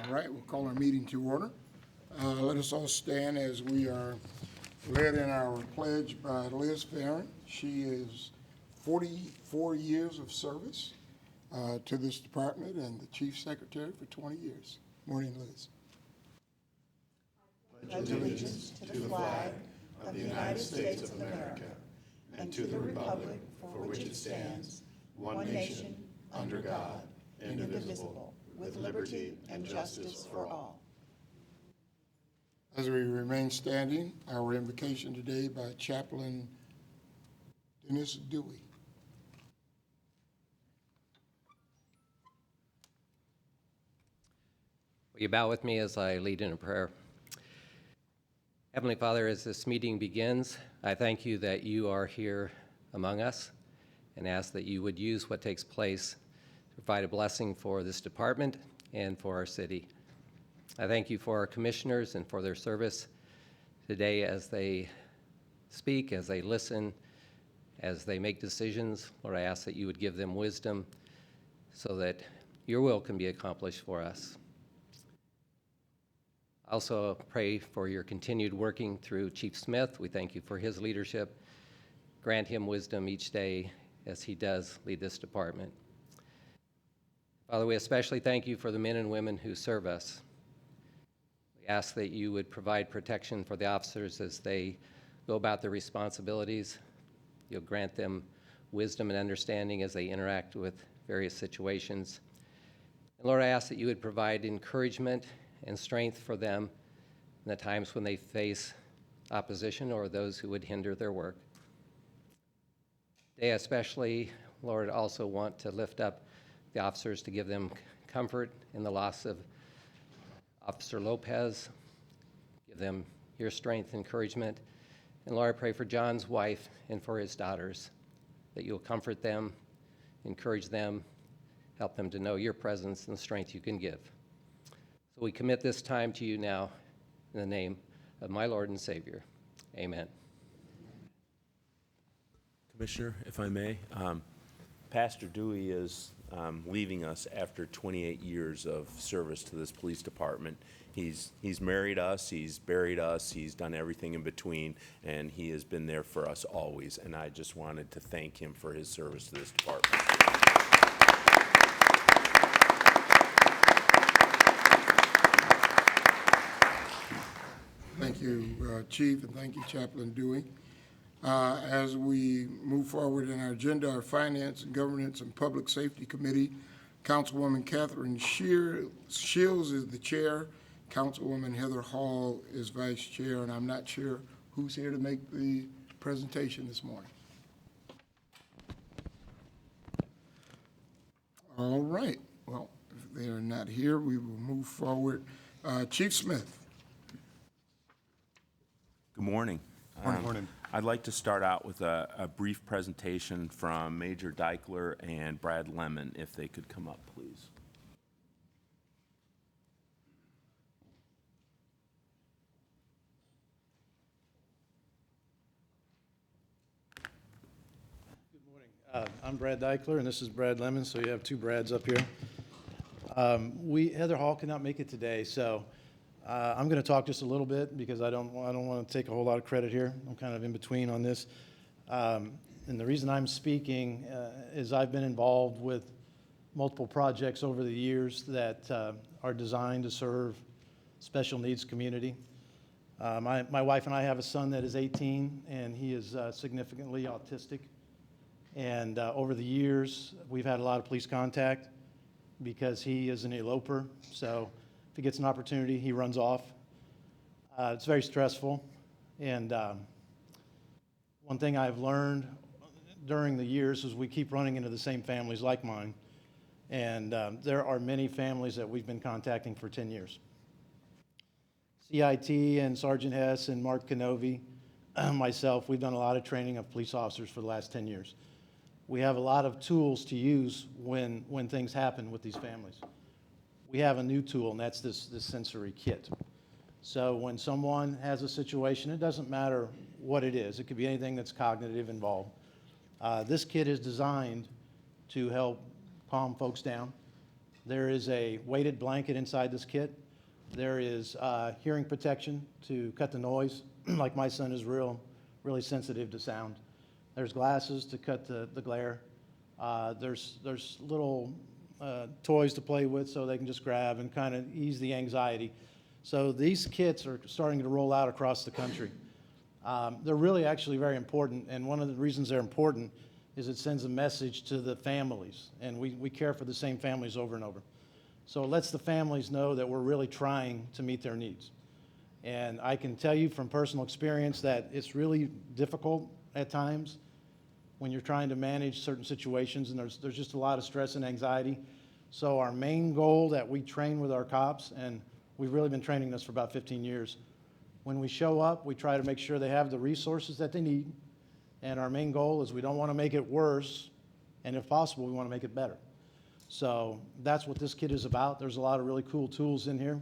All right, we'll call our meeting to order. Let us all stand as we are led in our pledge by Liz Farron. She is 44 years of service to this department and the Chief Secretary for 20 years. Morning, Liz. Pledge allegiance to the flag of the United States of America and to the republic for which it stands, one nation, under God, indivisible, with liberty and justice for all. As we remain standing, our invocation today by Chaplain Dennis Dewey. Will you bow with me as I lead in a prayer? Heavenly Father, as this meeting begins, I thank you that you are here among us and ask that you would use what takes place to provide a blessing for this department and for our city. I thank you for our commissioners and for their service today as they speak, as they listen, as they make decisions. Lord, I ask that you would give them wisdom so that your will can be accomplished for us. I also pray for your continued working through Chief Smith. We thank you for his leadership. Grant him wisdom each day as he does lead this department. Father, we especially thank you for the men and women who serve us. We ask that you would provide protection for the officers as they go about their responsibilities. You'll grant them wisdom and understanding as they interact with various situations. And Lord, I ask that you would provide encouragement and strength for them in the times when they face opposition or those who would hinder their work. Today especially, Lord, also want to lift up the officers to give them comfort in the loss of Officer Lopez. Give them your strength, encouragement. And Lord, I pray for John's wife and for his daughters, that you'll comfort them, encourage them, help them to know your presence and the strength you can give. So we commit this time to you now in the name of my Lord and Savior. Amen. Commissioner, if I may, Pastor Dewey is leaving us after 28 years of service to this police department. He's married us, he's buried us, he's done everything in between, and he has been there for us always. And I just wanted to thank him for his service to this department. Thank you, Chief, and thank you, Chaplain Dewey. As we move forward in our agenda, our Finance and Governance and Public Safety Committee, Councilwoman Catherine Shields is the chair. Councilwoman Heather Hall is vice chair, and I'm not sure who's here to make the presentation this morning. All right. Well, if they are not here, we will move forward. Chief Smith. Good morning. Morning. I'd like to start out with a brief presentation from Major Deichler and Brad Lemon, if they could come up, please. Good morning. I'm Brad Deichler, and this is Brad Lemon, so you have two Brads up here. Heather Hall cannot make it today, so I'm going to talk just a little bit because I don't want to take a whole lot of credit here. I'm kind of in between on this. And the reason I'm speaking is I've been involved with multiple projects over the years that are designed to serve special needs community. My wife and I have a son that is 18, and he is significantly autistic. And over the years, we've had a lot of police contact because he is an eloper. So if he gets an opportunity, he runs off. It's very stressful. And one thing I've learned during the years is we keep running into the same families like mine. And there are many families that we've been contacting for 10 years. CIT and Sergeant Hess and Mark Kenovi, myself, we've done a lot of training of police officers for the last 10 years. We have a lot of tools to use when things happen with these families. We have a new tool, and that's this sensory kit. So when someone has a situation, it doesn't matter what it is. It could be anything that's cognitive involved. This kit is designed to help calm folks down. There is a weighted blanket inside this kit. There is hearing protection to cut the noise, like my son is really sensitive to sound. There's glasses to cut the glare. There's little toys to play with so they can just grab and kind of ease the anxiety. So these kits are starting to roll out across the country. They're really actually very important, and one of the reasons they're important is it sends a message to the families, and we care for the same families over and over. So it lets the families know that we're really trying to meet their needs. And I can tell you from personal experience that it's really difficult at times when you're trying to manage certain situations, and there's just a lot of stress and anxiety. So our main goal that we train with our cops, and we've really been training this for about 15 years, when we show up, we try to make sure they have the resources that they need. And our main goal is we don't want to make it worse, and if possible, we want to make it better. So that's what this kit is about. There's a lot of really cool tools in here.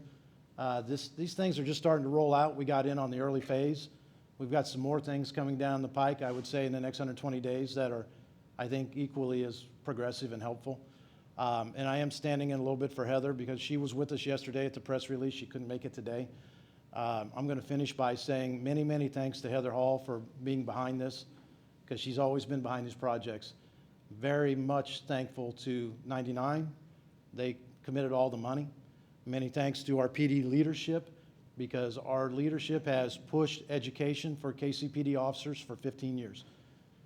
These things are just starting to roll out. We got in on the early phase. We've got some more things coming down the pike, I would say, in the next 120 days that are, I think, equally as progressive and helpful. And I am standing in a little bit for Heather because she was with us yesterday at the press release. She couldn't make it today. I'm going to finish by saying many, many thanks to Heather Hall for being behind this, because she's always been behind these projects. Very much thankful to 99. They committed all the money. Many thanks to our PD leadership, because our leadership has pushed education for Kcpd officers for 15 years.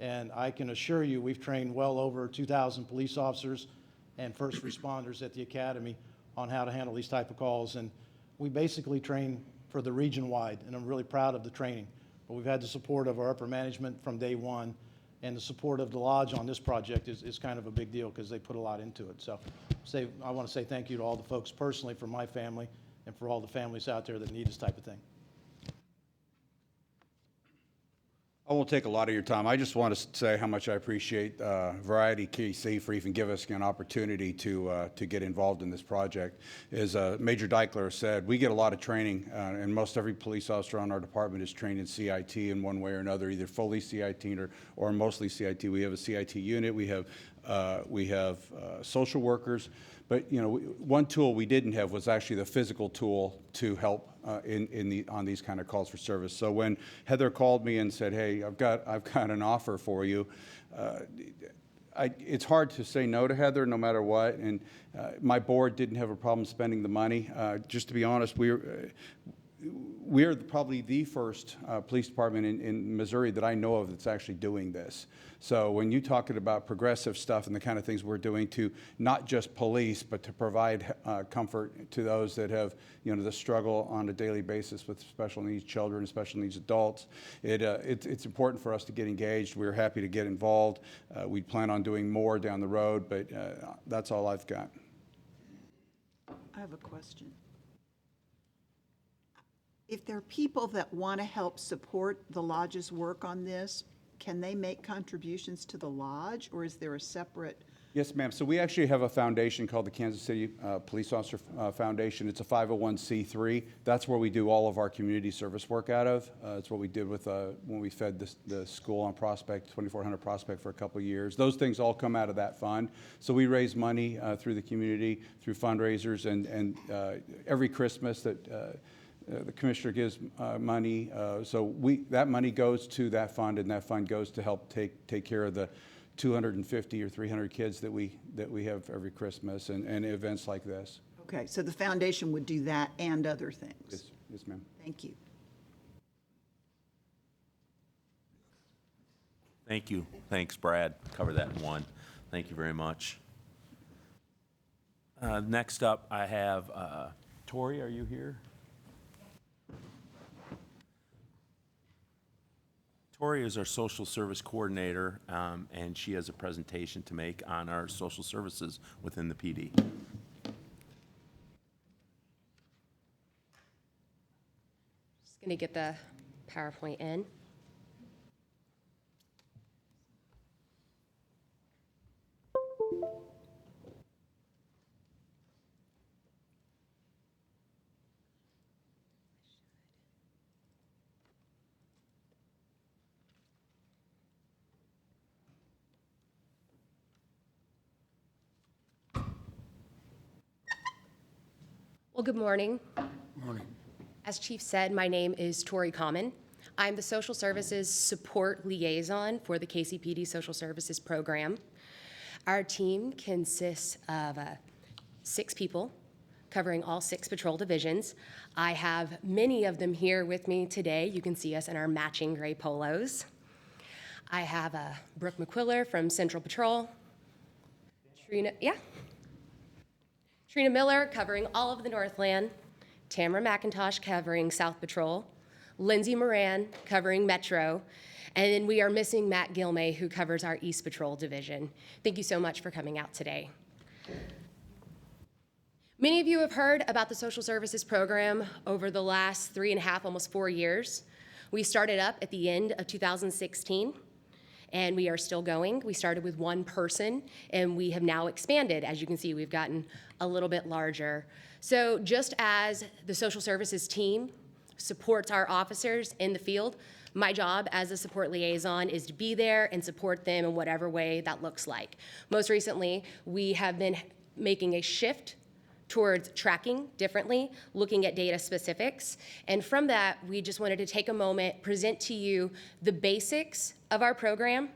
And I can assure you we've trained well over 2,000 police officers and first responders at the academy on how to handle these type of calls. And we basically train for the region-wide, and I'm really proud of the training. But we've had the support of our upper management from day one, and the support of the Lodge on this project is kind of a big deal because they put a lot into it. So I want to say thank you to all the folks personally, for my family, and for all the families out there that need this type of thing. I won't take a lot of your time. I just want to say how much I appreciate Variety KC for even giving us an opportunity to get involved in this project. As Major Deichler said, we get a lot of training, and most every police officer on our department is trained in CIT in one way or another, either fully CIT or mostly CIT. We have a CIT unit. We have social workers. But one tool we didn't have was actually the physical tool to help on these kind of calls for service. So when Heather called me and said, "Hey, I've got an offer for you," it's hard to say no to Heather, no matter what. And my board didn't have a problem spending the money. Just to be honest, we're probably the first police department in Missouri that I know of that's actually doing this. So when you're talking about progressive stuff and the kind of things we're doing to not just police, but to provide comfort to those that have, the struggle on a daily basis with special needs children, special needs adults, it's important for us to get engaged. We're happy to get involved. We plan on doing more down the road, but that's all I've got. I have a question. If there are people that want to help support the Lodge's work on this, can they make contributions to the Lodge, or is there a separate? Yes, ma'am. So we actually have a foundation called the Kansas City Police Officer Foundation. It's a 501c3. That's where we do all of our community service work out of. It's what we did with when we fed the school on Prospect, 2400 Prospect, for a couple of years. Those things all come out of that fund. So we raise money through the community, through fundraisers, and every Christmas that the commissioner gives money, so that money goes to that fund, and that fund goes to help take care of the 250 or 300 kids that we have every Christmas and events like this. Okay, so the foundation would do that and other things. Yes, ma'am. Thank you. Thank you. Thanks, Brad. Cover that in one. Thank you very much. Next up, I have Tori. Are you here? Tori is our social service coordinator, and she has a presentation to make on our social services within the PD. Just going to get the PowerPoint in. Well, good morning. Morning. As Chief said, my name is Tori Common. I'm the Social Services Support Liaison for the Kcpd Social Services Program. Our team consists of 6 people covering all 6 patrol divisions. I have many of them here with me today. You can see us in our matching gray polos. I have Brooke McQuiller from Central Patrol. Trina Miller covering all of the Northland, Tamara McIntosh covering South Patrol, Lindsay Moran covering Metro, and then we are missing Matt Gilmay, who covers our East Patrol division. Thank you so much for coming out today. Many of you have heard about the social services program over the last 3.5, almost 4 years. We started up at the end of 2016. And we are still going. We started with 1 person, and we have now expanded. As you can see, we've gotten a little bit larger. So just as the social services team supports our officers in the field, my job as a support liaison is to be there and support them in whatever way that looks like. Most recently, we have been making a shift towards tracking differently, looking at data specifics. And from that, we just wanted to take a moment, present to you the basics of our program,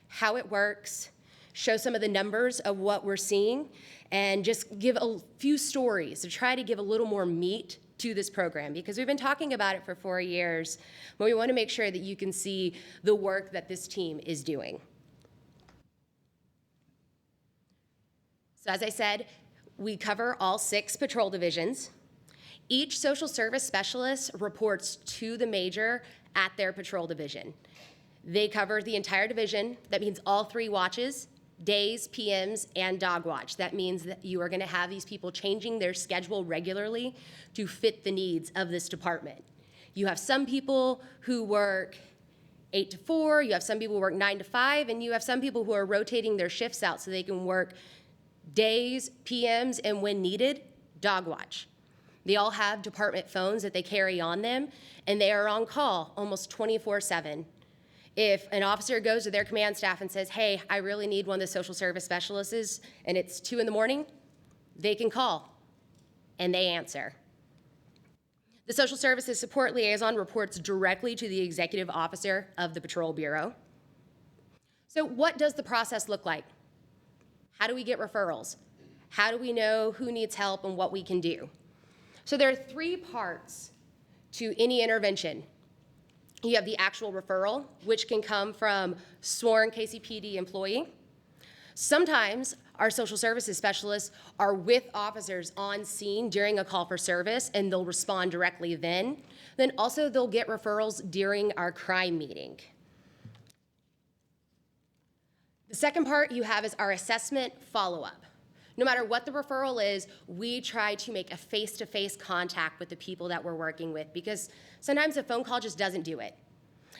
how it works, show some of the numbers of what we're seeing, and just give a few stories to try to give a little more meat to this program, because we've been talking about it for 4 years, but we want to make sure that you can see the work that this team is doing. So as I said, we cover all 6 patrol divisions. Each social service specialist reports to the major at their patrol division. They cover the entire division. That means all 3 watches, days, PMs, and dog watch. That means that you are going to have these people changing their schedule regularly to fit the needs of this department. You have some people who work 8 to 4, you have some people who work 9 to 5, and you have some people who are rotating their shifts out so they can work days, PMs, and when needed, dog watch. They all have department phones that they carry on them, and they are on call almost 24/7. If an officer goes to their command staff and says, hey, I really need one of the social service specialists, and it's 2 in the morning, they can call, and they answer. The Social Services Support Liaison reports directly to the executive officer of the Patrol Bureau. So what does the process look like? How do we get referrals? How do we know who needs help and what we can do? So there are 3 parts to any intervention. You have the actual referral, which can come from sworn Kcpd employee. Sometimes our social services specialists are with officers on scene during a call for service, and they'll respond directly then. Then also they'll get referrals during our crime meeting. The second part you have is our assessment follow-up. No matter what the referral is, we try to make a face-to-face contact with the people that we're working with, because sometimes a phone call just doesn't do it.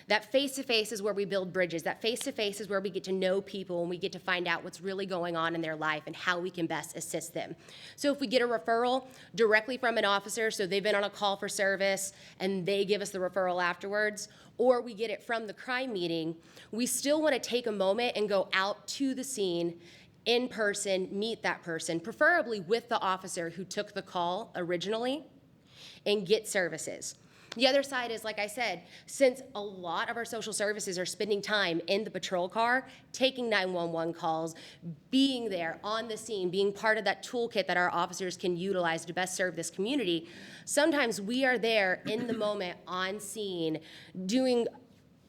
That face-to-face is where we build bridges. That face-to-face is where we get to know people and we get to find out what's really going on in their life and how we can best assist them. So if we get a referral directly from an officer, so they've been on a call for service and they give us the referral afterwards, or we get it from the crime meeting, we still want to take a moment and go out to the scene in person, meet that person, preferably with the officer who took the call originally, and get services. The other side is, like I said, since a lot of our social services are spending time in the patrol car, taking 911 calls, being there on the scene, being part of that toolkit that our officers can utilize to best serve this community, sometimes we are there in the moment on scene doing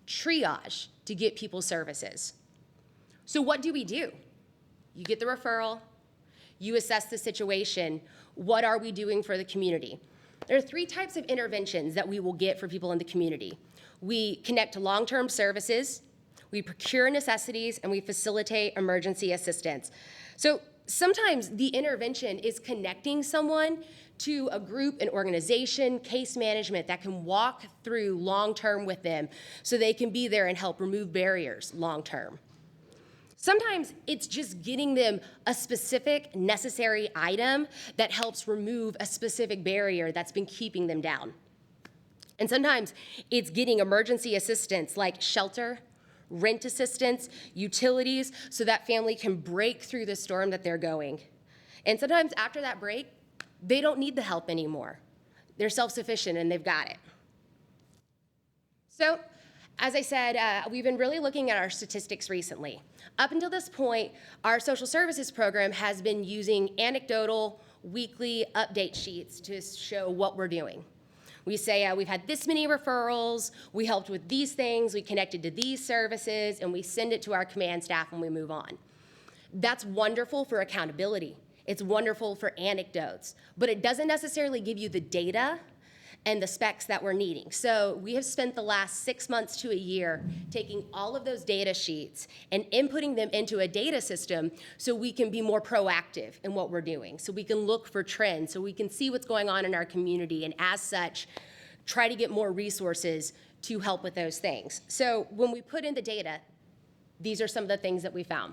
triage to get people services. So what do? You get the referral, you assess the situation. What are we doing for the community? There are 3 types of interventions that we will get for people in the community. We connect to long-term services, we procure necessities, and we facilitate emergency assistance. So sometimes the intervention is connecting someone to a group, an organization, case management that can walk through long-term with them so they can be there and help remove barriers long-term. Sometimes it's just getting them a specific necessary item that helps remove a specific barrier that's been keeping them down. And sometimes it's getting emergency assistance like shelter, rent assistance, utilities, so that family can break through the storm that they're going. And sometimes after that break, they don't need the help anymore. They're self-sufficient and they've got it. So, as I said, we've been really looking at our statistics recently. Up until this point, our social services program has been using anecdotal weekly update sheets to show what we're doing. We say we've had this many referrals, we helped with these things, we connected to these services, and we send it to our command staff when we move on. That's wonderful for accountability. It's wonderful for anecdotes, but it doesn't necessarily give you the data and the specs that we're needing. So we have spent the last 6 months to a year taking all of those data sheets and inputting them into a data system so we can be more proactive in what we're doing, so we can look for trends, so we can see what's going on in our community, and as such, try to get more resources to help with those things. So when we put in the data, these are some of the things that we found.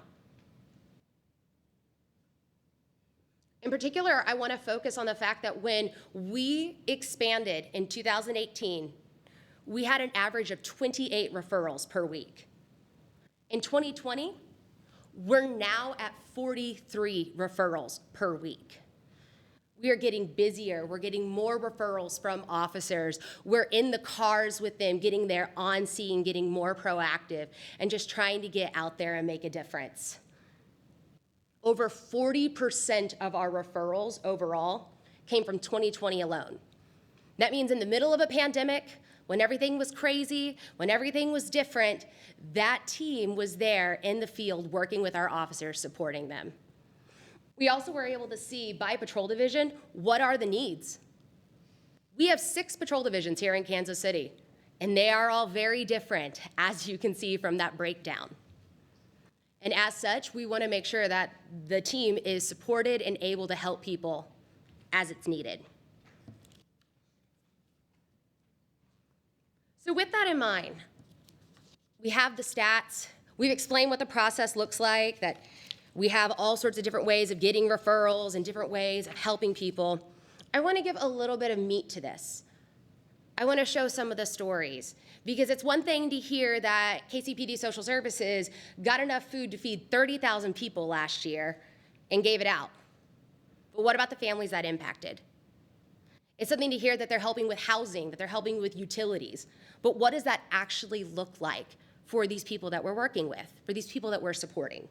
In particular, I want to focus on the fact that when we expanded in 2018, we had an average of 28 referrals per week. In 2020, we're now at 43 referrals per week. We are getting busier. We're getting more referrals from officers. We're in the cars with them, getting there on scene, getting more proactive, and just trying to get out there and make a difference. Over 40% of our referrals overall came from 2020 alone. That means in the middle of a pandemic, when everything was crazy, when everything was different, that team was there in the field working with our officers, supporting them. We also were able to see by patrol division, what are the needs? We have 6 patrol divisions here in Kansas City, and they are all very different, as you can see from that breakdown. And as such, we want to make sure that the team is supported and able to help people as it's needed. So with that in mind, we have the stats. We've explained what the process looks like, that we have all sorts of different ways of getting referrals and different ways of helping people. I want to give a little bit of meat to this. I want to show some of the stories, because it's one thing to hear that Kcpd Social Services got enough food to feed 30,000 people last year and gave it out. But what about the families that impacted? It's something to hear that they're helping with housing, that they're helping with utilities. But what does that actually look like for these people that we're working with, for these people that we're supporting?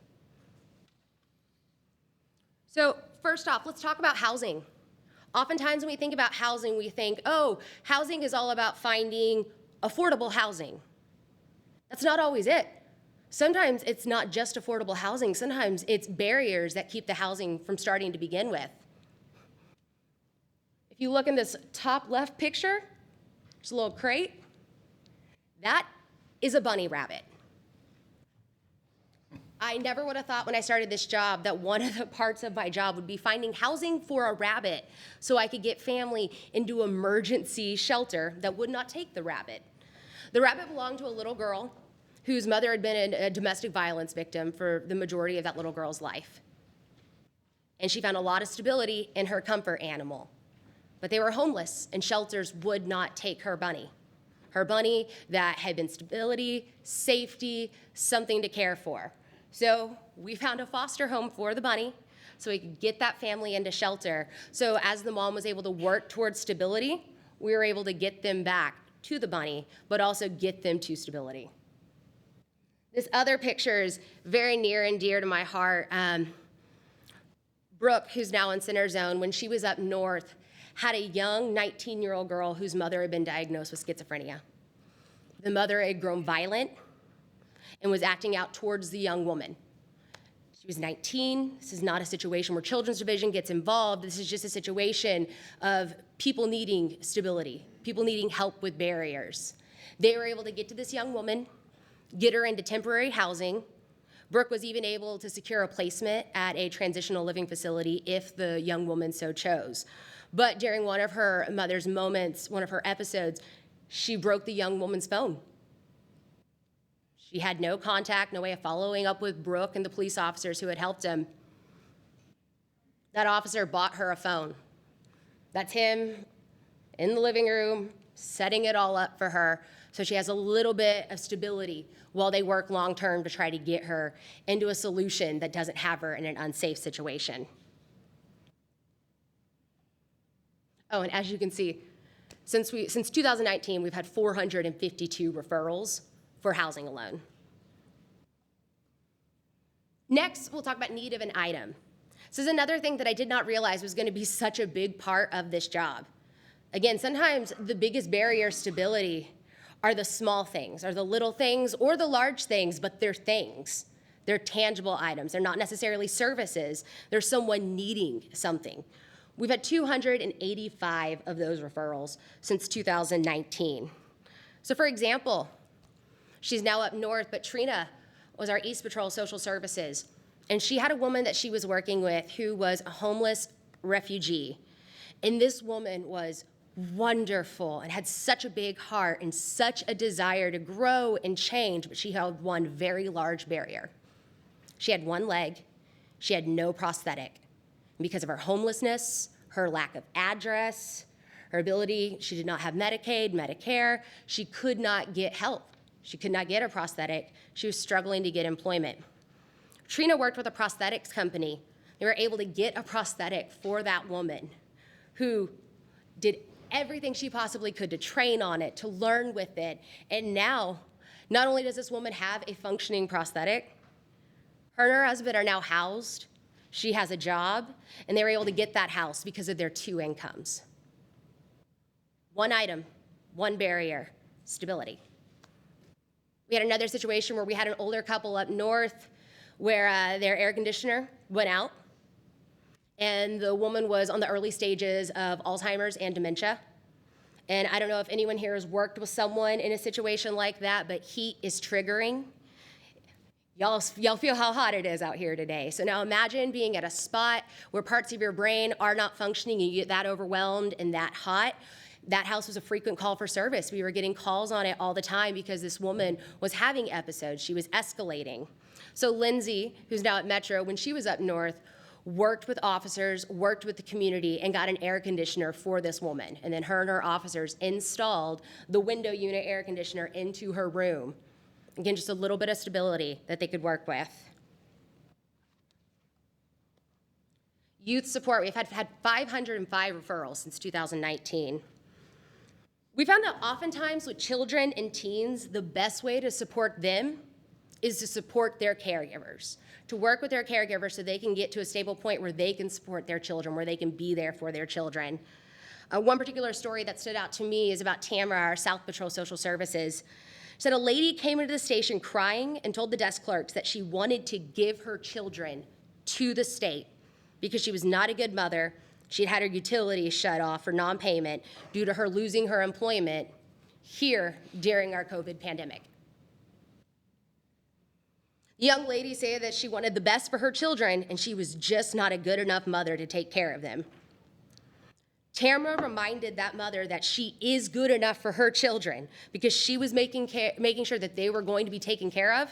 So first off, let's talk about housing. Oftentimes when we think about housing, we think, oh, housing is all about finding affordable housing. That's not always it. Sometimes it's not just affordable housing. Sometimes it's barriers that keep the housing from starting to begin with. If you look in this top left picture, there's a little crate. That is a bunny rabbit. I never would have thought when I started this job that one of the parts of my job would be finding housing for a rabbit so I could get family into emergency shelter that would not take the rabbit. The rabbit belonged to a little girl whose mother had been a domestic violence victim for the majority of that little girl's life. And she found a lot of stability in her comfort animal. But they were homeless, and shelters would not take her bunny. Her bunny that had been stability, safety, something to care for. So we found a foster home for the bunny so we could get that family into shelter. So as the mom was able to work towards stability, we were able to get them back to the bunny, but also get them to stability. This other picture is very near and dear to my heart. Brooke, who's now in Center Zone, when she was up north, had a young 19-year-old girl whose mother had been diagnosed with schizophrenia. The mother had grown violent. and was acting out towards the young woman. She was 19. This is not a situation where Children's Division gets involved. This is just a situation of people needing stability, people needing help with barriers. They were able to get to this young woman, get her into temporary housing. Brooke was even able to secure a placement at a transitional living facility if the young woman so chose. But during one of her mother's moments, one of her episodes, she broke the young woman's phone. She had no contact, no way of following up with Brooke and the police officers who had helped him. That officer bought her a phone. That's him in the living room, setting it all up for her so she has a little bit of stability while they work long-term to try to get her into a solution that doesn't have her in an unsafe situation. Oh, and as you can see, since 2019, we've had 452 referrals for housing alone. Next, we'll talk about need of an item. This is another thing that I did not realize was going to be such a big part of this job. Again, sometimes the biggest barrier to stability are the small things, are the little things, or the large things, but they're things. They're tangible items. They're not necessarily services. They're someone needing something. We've had 285 of those referrals since 2019. So for example, she's now up north, but Trina was our East Patrol Social Services, and she had a woman that she was working with who was a homeless refugee. And this woman was wonderful and had such a big heart and such a desire to grow and change, but she held one very large barrier. She had one leg, she had no prosthetic. And because of her homelessness, her lack of address, her ability, she did not have Medicaid, Medicare, she could not get help. She could not get a prosthetic. She was struggling to get employment. Trina worked with a prosthetics company. They were able to get a prosthetic for that woman who did everything she possibly could to train on it, to learn with it. And now, not only does this woman have a functioning prosthetic, her and her husband are now housed. She has a job, and they were able to get that house because of their 2 incomes. One item, one barrier, stability. We had another situation where we had an older couple up north where their air conditioner went out, and the woman was on the early stages of Alzheimer's and dementia. And I don't know if anyone here has worked with someone in a situation like that, but heat is triggering. Y'all feel how hot it is out here today. So now imagine being at a spot where parts of your brain are not functioning and you get that overwhelmed and that hot. That house was a frequent call for service. We were getting calls on it all the time because this woman was having episodes. She was escalating. So Lindsay, who's now at Metro, when she was up north, worked with officers, worked with the community, and got an air conditioner for this woman. And then her and her officers installed the window unit air conditioner into her room. Again, just a little bit of stability that they could work with. Youth support, we've had 505 referrals since 2019. We found that oftentimes with children and teens, the best way to support them is to support their caregivers, to work with their caregivers so they can get to a stable point where they can support their children, where they can be there for their children. One particular story that stood out to me is about Tamara, our South Patrol Social Services. She said a lady came into the station crying and told the desk clerks that she wanted to give her children to the state because she was not a good mother. She'd had her utilities shut off for non-payment due to her losing her employment here during our COVID pandemic. The young lady said that she wanted the best for her children and she was just not a good enough mother to take care of them. Tamara reminded that mother that she is good enough for her children because she was making sure that they were going to be taken care of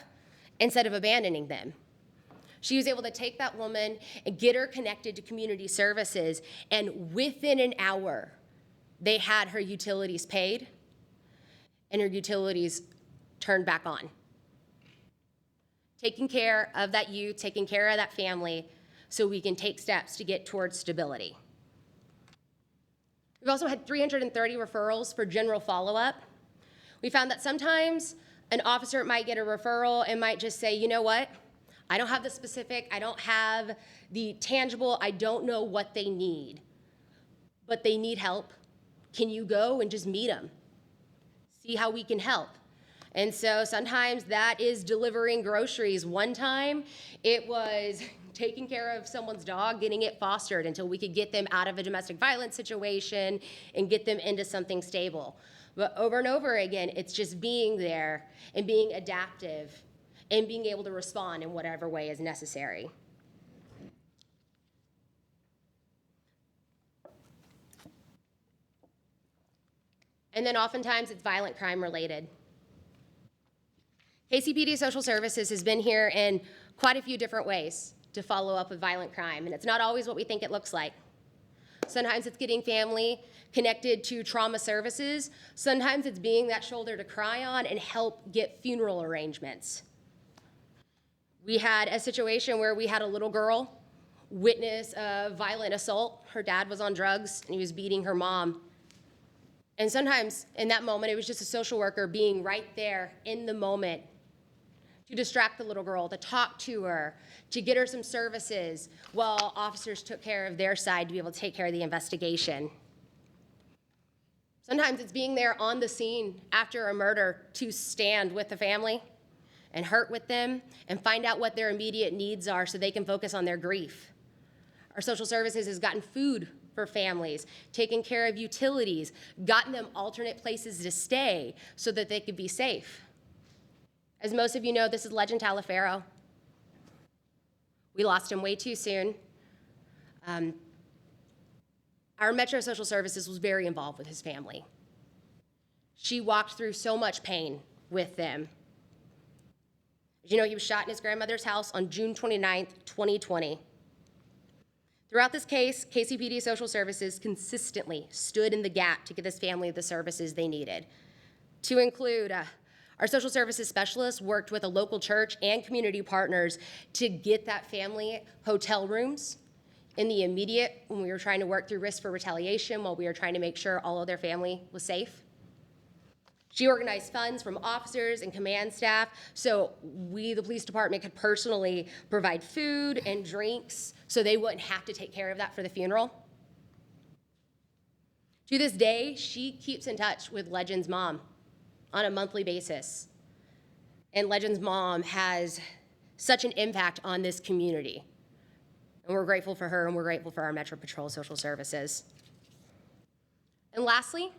instead of abandoning them. She was able to take that woman and get her connected to community services, and within an hour, they had her utilities paid and her utilities turned back on. Taking care of that youth, taking care of that family, so we can take steps to get towards stability. We've also had 330 referrals for general follow-up. We found that sometimes an officer might get a referral and might just say, you know what? I don't have the specific, I don't have the tangible, I don't know what they need, but they need help. Can you go and just meet them? See how we can help. And so sometimes that is delivering groceries. One time it was taking care of someone's dog, getting it fostered until we could get them out of a domestic violence situation and get them into something stable. But over and over again, it's just being there and being adaptive and being able to respond in whatever way is necessary. And then oftentimes it's violent crime related. Kcpd Social Services has been here in quite a few different ways to follow up with violent crime, and it's not always what we think it looks like. Sometimes it's getting family connected to trauma services. Sometimes it's being that shoulder to cry on and help get funeral arrangements. We had a situation where we had a little girl witness a violent assault. Her dad was on drugs and he was beating her mom. And sometimes in that moment, it was just a social worker being right there in the moment to distract the little girl, to talk to her, to get her some services while officers took care of their side to be able to take care of the investigation. Sometimes it's being there on the scene after a murder to stand with the family and hurt with them and find out what their immediate needs are so they can focus on their grief. Our social services has gotten food for families, taken care of utilities, gotten them alternate places to stay so that they could be safe. As most of you know, this is Legend Taliaferro. We lost him way too soon. Our Metro Social Services was very involved with his family. She walked through so much pain with them. As you know, he was shot in his grandmother's house on June 29th, 2020. Throughout this case, Kcpd Social Services consistently stood in the gap to get this family the services they needed. To include, our social services specialists worked with a local church and community partners to get that family hotel rooms in the immediate when we were trying to work through risk for retaliation while we were trying to make sure all of their family was safe. She organized funds from officers and command staff so we, the police department, could personally provide food and drinks so they wouldn't have to take care of that for the funeral. To this day, she keeps in touch with Legend's mom on a monthly basis. And Legend's mom has such an impact on this community. And we're grateful for her and we're grateful for our Metro Patrol Social Services. And lastly,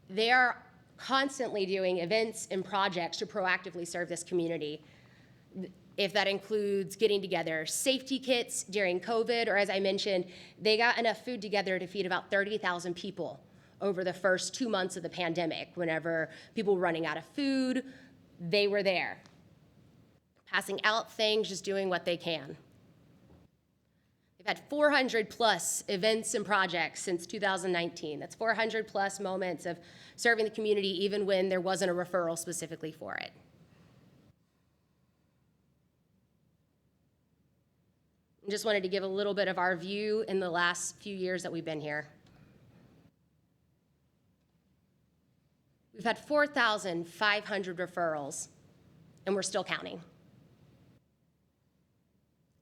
they are constantly doing events and projects to proactively serve this community. If that includes getting together safety kits during COVID, or as I mentioned, they got enough food together to feed about 30,000 people over the first 2 months of the pandemic. Whenever people were running out of food, they were there, passing out things, just doing what they can. We've had 400 plus events and projects since 2019. That's 400 plus moments of serving the community even when there wasn't a referral specifically for it. I just wanted to give a little bit of our view in the last few years that we've been here. We've had 4,500 referrals, and we're still counting.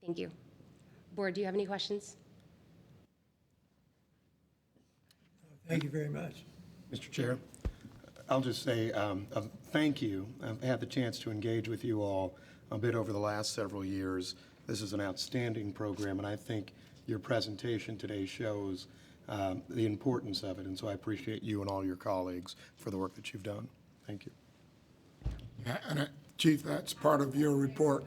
Thank you. Board, do you have any questions? Thank you very much. Mr. Chair, I'll just say thank you. I've had the chance to engage with you all a bit over the last several years. This is an outstanding program, and I think your presentation today shows the importance of it, and so I appreciate you and all your colleagues for the work that you've done. Thank you. Yeah, and Chief, that's part of your report.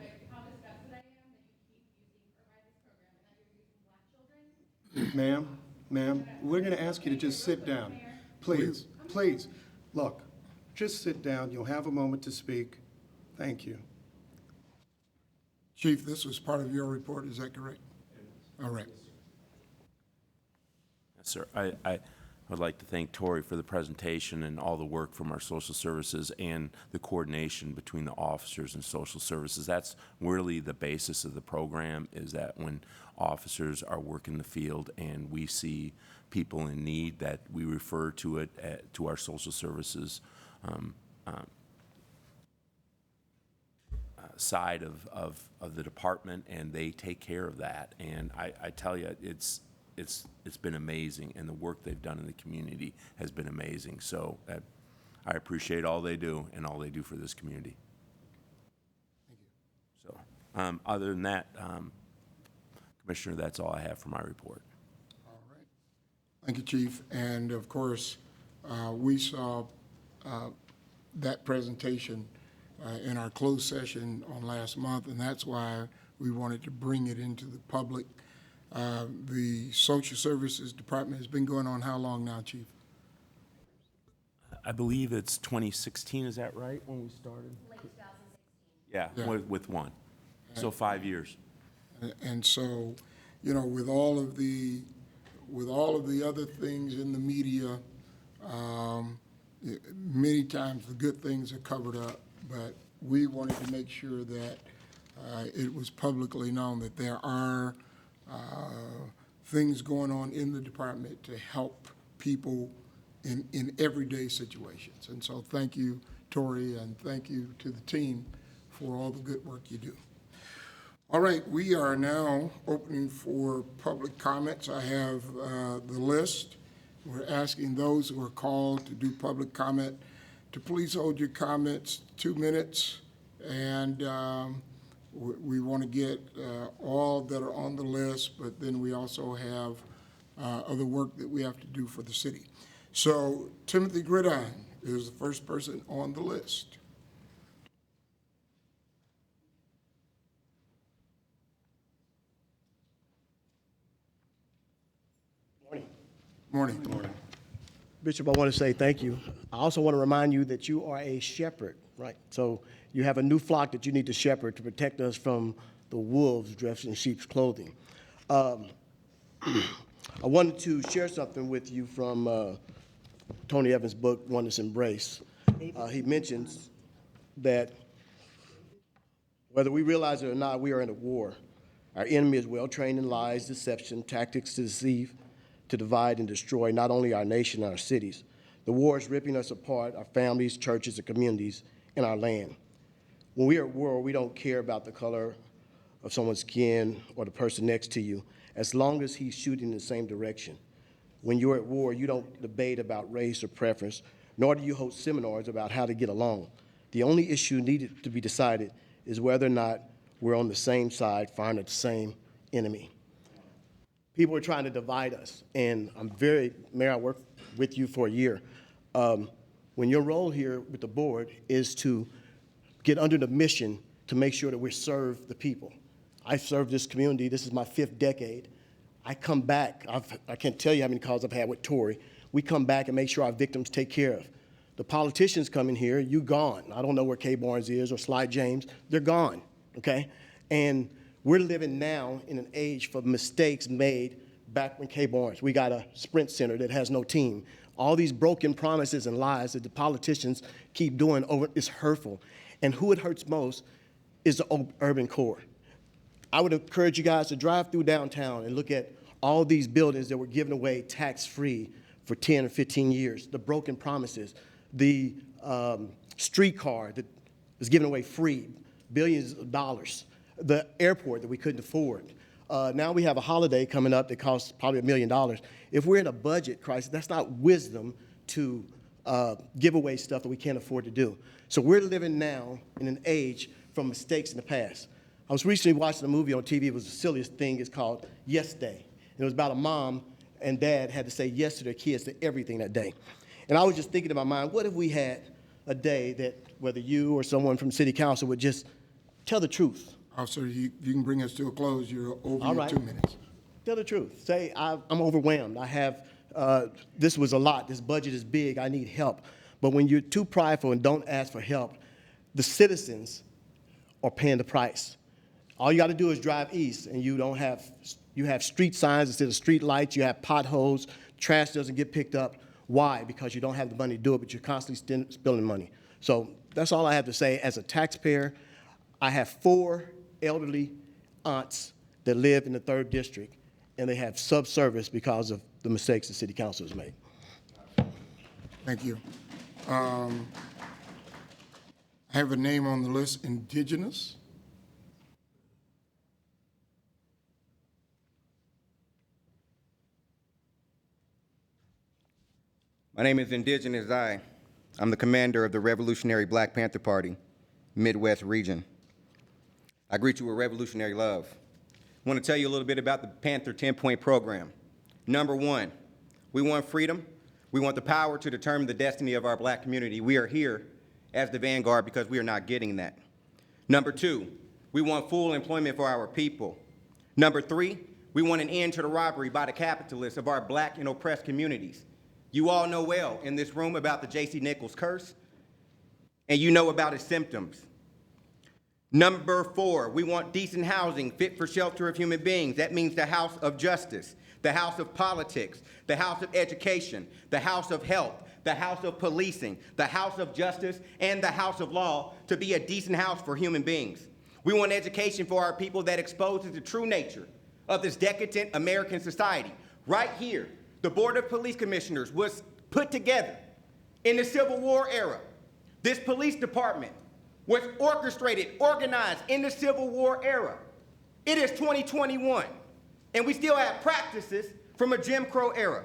Ma'am, we're going to ask you to just sit down. Please, please. Look, just sit down. You'll have a moment to speak. Thank you. Chief, this was part of your report, is that correct? All right. Yes, sir. I would like to thank Tori for the presentation and all the work from our social services and the coordination between the officers and social services. That's really the basis of the program, is that when officers are working the field and we see people in need, that we refer to it to our social services side of the department, and they take care of that. And I tell you, it's been amazing, and the work they've done in the community has been amazing. So I appreciate all they do and all they do for this community. So, other than that, Commissioner, that's all I have for my report. All right. Thank you, Chief. And of course, we saw that presentation in our closed session on last month, and that's why we wanted to bring it into the public. The Social Services Department has been going on how long now, Chief? I believe it's 2016, is that right, when we started? Late 2016. Yeah, Yeah. with one. So 5 years. And so, you know, with all of the other things in the media, many times the good things are covered up, but we wanted to make sure that it was publicly known that there are things going on in the department to help people in everyday situations. And so thank you, Tori, and thank you to the team for all the good work you do. All right, we are now opening for public comments. I have the list. We're asking those who are called to do public comment to please hold your comments 2 minutes. And we want to get all that are on the list, but then we also have other work that we have to do for the city. So Timothy Gridiron is the first person on the list. Morning. Morning. Bishop, I want to say thank you. I also want to remind you that you are a shepherd, right? So you have a new flock that you need to shepherd to protect us from the wolves dressed in sheep's clothing. I wanted to share something with you from Tony Evans' book, Oneness Embrace. He mentions that whether we realize it or not, we are in a war. Our enemy is well-trained in lies, deception, tactics to deceive, to divide and destroy not only our nation and our cities. The war is ripping us apart, our families, churches, and communities, and our land. When we are at war, we don't care about the color of someone's skin or the person next to you, as long as he's shooting in the same direction. When you're at war, you don't debate about race or preference, nor do you host seminars about how to get along. The only issue needed to be decided is whether or not we're on the same side, fighting at the same enemy. People are trying to divide us, and Mayor, I worked with you for a year. When your role here with the board is to get under the mission to make sure that we serve the people. I've served this community. This is my 5th decade. I come back. I can't tell you how many calls I've had with Tori. We come back and make sure our victims take care of. The politicians come in here, you gone. I don't know where Kay Barnes is or Slide James. They're gone, okay? And we're living now in an age for mistakes made back when Kay Barnes. We got a Sprint Center that has no team. All these broken promises and lies that the politicians keep doing over is hurtful. And who it hurts most is the urban core. I would encourage you guys to drive through downtown and look at all these buildings that were given away tax-free for 10 or 15 years, the broken promises, the streetcar that was given away free, billions of dollars, the airport that we couldn't afford. Now we have a holiday coming up that costs probably $1 million. If we're in a budget crisis, that's not wisdom to give away stuff that we can't afford to do. So we're living now in an age from mistakes in the past. I was recently watching a movie on TV. It was the silliest thing. It's called Yes Day. And it was about a mom and dad had to say yes to their kids to everything that day. And I was just thinking in my mind, what if we had a day that whether you or someone from city council would just tell the truth? Officer, you can bring us to a close. You're over All your right. 2 minutes. Tell the truth. Say, I'm overwhelmed. I have, this was a lot. This budget is big. I need help. But when you're too prideful and don't ask for help, the citizens are paying the price. All you got to do is drive east, and you have street signs instead of street lights. You have potholes. Trash doesn't get picked up. Why? Because you don't have the money to do it, but you're constantly spilling money. So that's all I have to say. As a taxpayer, I have 4 elderly aunts that live in the 3rd district, and they have subservice because of the mistakes the city council has made. Thank you. I have a name on the list, Indigenous. My name is Indigenous I. I'm the commander of the Revolutionary Black Panther Party, Midwest region. I greet you with revolutionary love. I want to tell you a little bit about the Panther 10-point program. Number one, we want freedom. We want the power to determine the destiny of our black community. We are here as the vanguard because we are not getting that. Number two, we want full employment for our people. Number three, we want an end to the robbery by the capitalists of our black and oppressed communities. You all know well in this room about the J.C. Nichols curse, and you know about its symptoms. Number four, we want decent housing fit for shelter of human beings. That means the house of justice, the house of politics, the house of education, the house of health, the house of policing, the house of justice, and the house of law to be a decent house for human beings. We want education for our people that exposes the true nature of this decadent American society. Right here, the Board of Police Commissioners was put together in the Civil War era. This police department was orchestrated, organized in the Civil War era. It is 2021, and we still have practices from a Jim Crow era.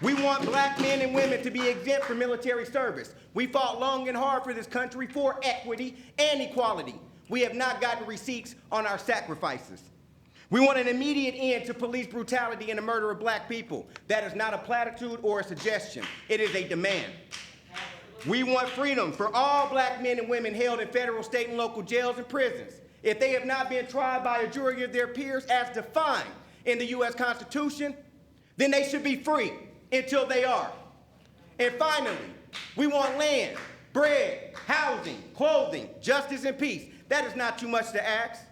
We want black men and women to be exempt from military service. We fought long and hard for this country for equity and equality. We have not gotten receipts on our sacrifices. We want an immediate end to police brutality and the murder of black people. That is not a platitude or a suggestion. It is a demand. We want freedom for all black men and women held in federal, state, and local jails and prisons. If they have not been tried by a jury of their peers as defined in the U.S. Constitution, then they should be free until they are. And finally, we want land, bread, housing, clothing, justice, and peace. That is not too much to ask.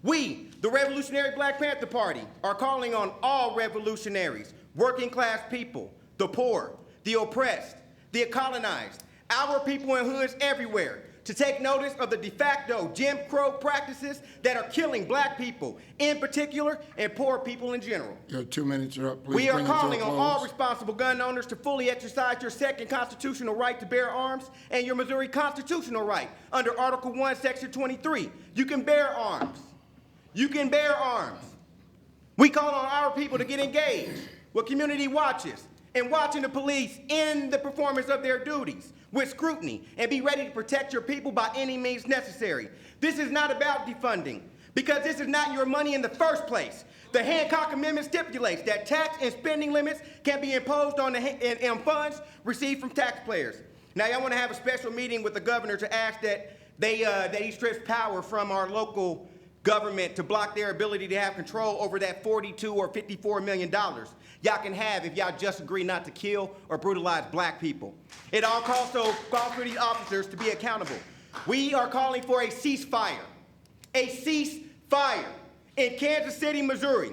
We, the Revolutionary Black Panther Party, are calling on all revolutionaries, working class people, the poor, the oppressed, the colonized, our people in hoods everywhere, to take notice of the de facto Jim Crow practices that are killing black people in particular and poor people in general. Your 2 minutes are up. Please We are bring it to a calling on all close. responsible gun owners to fully exercise your second constitutional right to bear arms and your Missouri constitutional right under Article 1, Section 23. You can bear arms. You can bear arms. We call on our people to get engaged with community watches and watching the police in the performance of their duties with scrutiny and be ready to protect your people by any means necessary. This is not about defunding because this is not your money in the first place. The Hancock Amendment stipulates that tax and spending limits can be imposed on funds received from taxpayers. Now, I want to have a special meeting with the governor to ask that he strips power from our local government to block their ability to have control over that $42 or $54 million y'all can have if y'all just agree not to kill or brutalize black people. It all calls for these officers to be accountable. We are calling for a ceasefire in Kansas City, Missouri.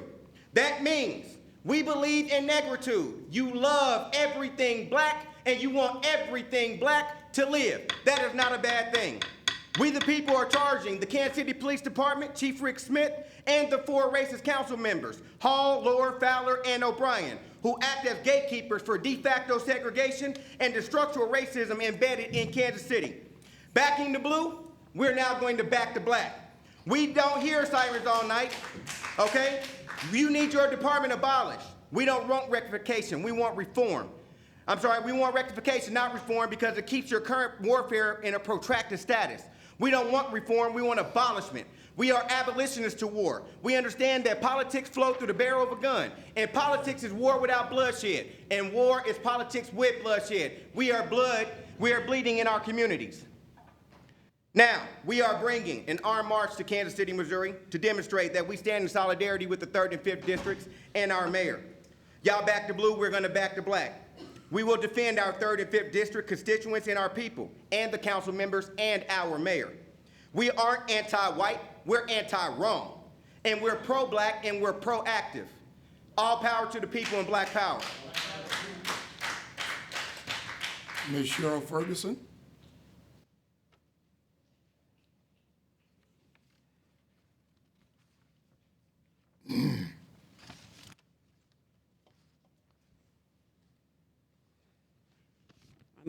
That means we believe in negritude. You love everything black and you want everything black to live. That is not a bad thing. We the people are charging the Kansas City Police Department, Chief Rick Smith, and the 4 racist council members, Hall, Lohr, Fowler, and O'Brien, who act as gatekeepers for de facto segregation and the structural racism embedded in Kansas City. Backing the blue, we're now going to back the black. We don't hear sirens all night, okay? You need your department abolished. We don't want rectification, we want reform. We want rectification, not reform, because it keeps your current warfare in a protracted status. We don't want reform, we want abolishment. We are abolitionists to war. We understand that politics flow through the barrel of a gun, and politics is war without bloodshed, and war is politics with bloodshed. We are bleeding in our communities. Now, we are bringing an armed march to Kansas City, Missouri to demonstrate that we stand in solidarity with the 3rd and 5th districts and our mayor. Y'all back the blue, we're gonna back the black. We will defend our 3rd and 5th district constituents and our people, and the council members and our mayor. We aren't anti-white, we're anti-wrong. And we're pro-black and we're proactive. All power to the people and black power. Ms. Cheryl Ferguson. I'm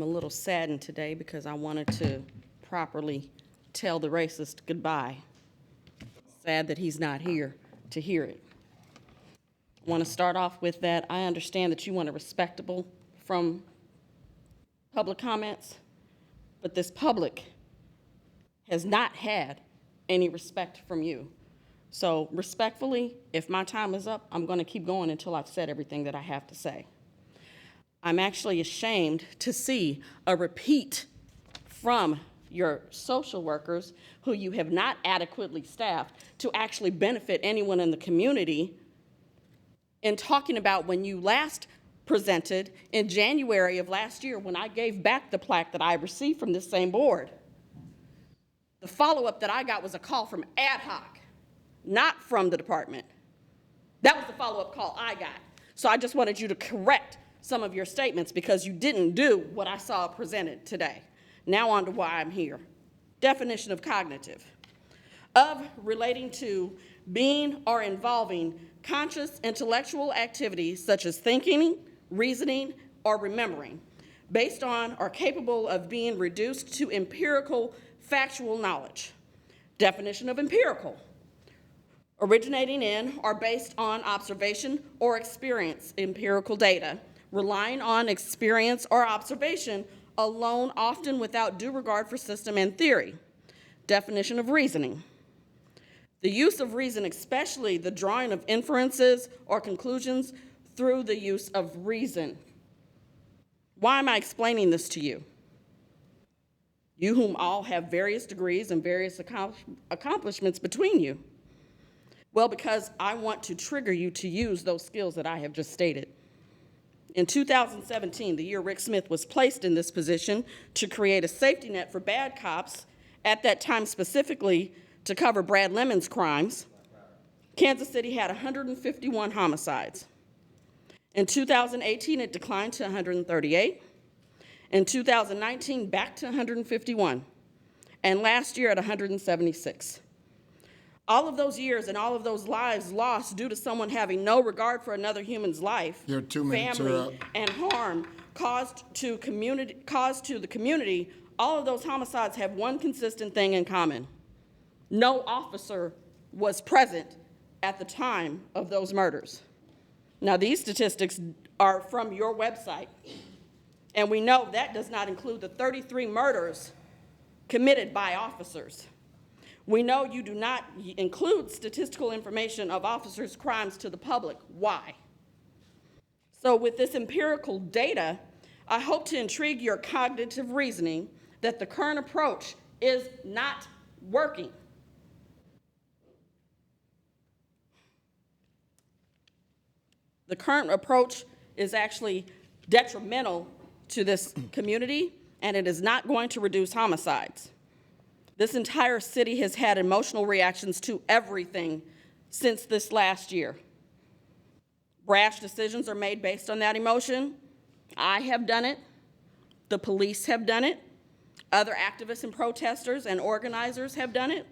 a little saddened today because I wanted to properly tell the racist goodbye. Sad that he's not here to hear it. I want to start off with that I understand that you want a respectable from public comments, but this public has not had any respect from you. So respectfully, if my time is up, I'm going to keep going until I've said everything that I have to say. I'm actually ashamed to see a repeat from your social workers who you have not adequately staffed to actually benefit anyone in the community in talking about when you last presented in January of last year when I gave back the plaque that I received from this same board. The follow-up that I got was a call from ad hoc, not from the department. That was the follow-up call I got. So I just wanted you to correct some of your statements because you didn't do what I saw presented today. Now on to why I'm here. Definition of cognitive. Of relating to being or involving conscious intellectual activities such as thinking, reasoning, or remembering, based on or capable of being reduced to empirical factual knowledge. Definition of empirical. Originating in or based on observation or experience, empirical data, relying on experience or observation alone, often without due regard for system and theory. Definition of reasoning. The use of reason, especially the drawing of inferences or conclusions through the use of reason. Why am I explaining this to you? You whom all have various degrees and various accomplishments between you. Well, because I want to trigger you to use those skills that I have just stated. In 2017, the year Rick Smith was placed in this position to create a safety net for bad cops, at that time specifically to cover Brad Lemon's crimes, Kansas City had 151 homicides. In 2018, it declined to 138. In 2019, back to 151. And last year at 176. All of those years and all of those lives lost due to someone having no regard for another human's life, Your 2 minutes are up. family, and harm caused to the community, all of those homicides have one consistent thing in common. No officer was present at the time of those murders. Now, these statistics are from your website, and we know that does not include the 33 murders committed by officers. We know you do not include statistical information of officers' crimes to the public. Why? So with this empirical data, I hope to intrigue your cognitive reasoning that the current approach is not working. The current approach is actually detrimental to this community, and it is not going to reduce homicides. This entire city has had emotional reactions to everything since this last year. Rash decisions are made based on that emotion. I have done it. The police have done it. Other activists and protesters and organizers have done it.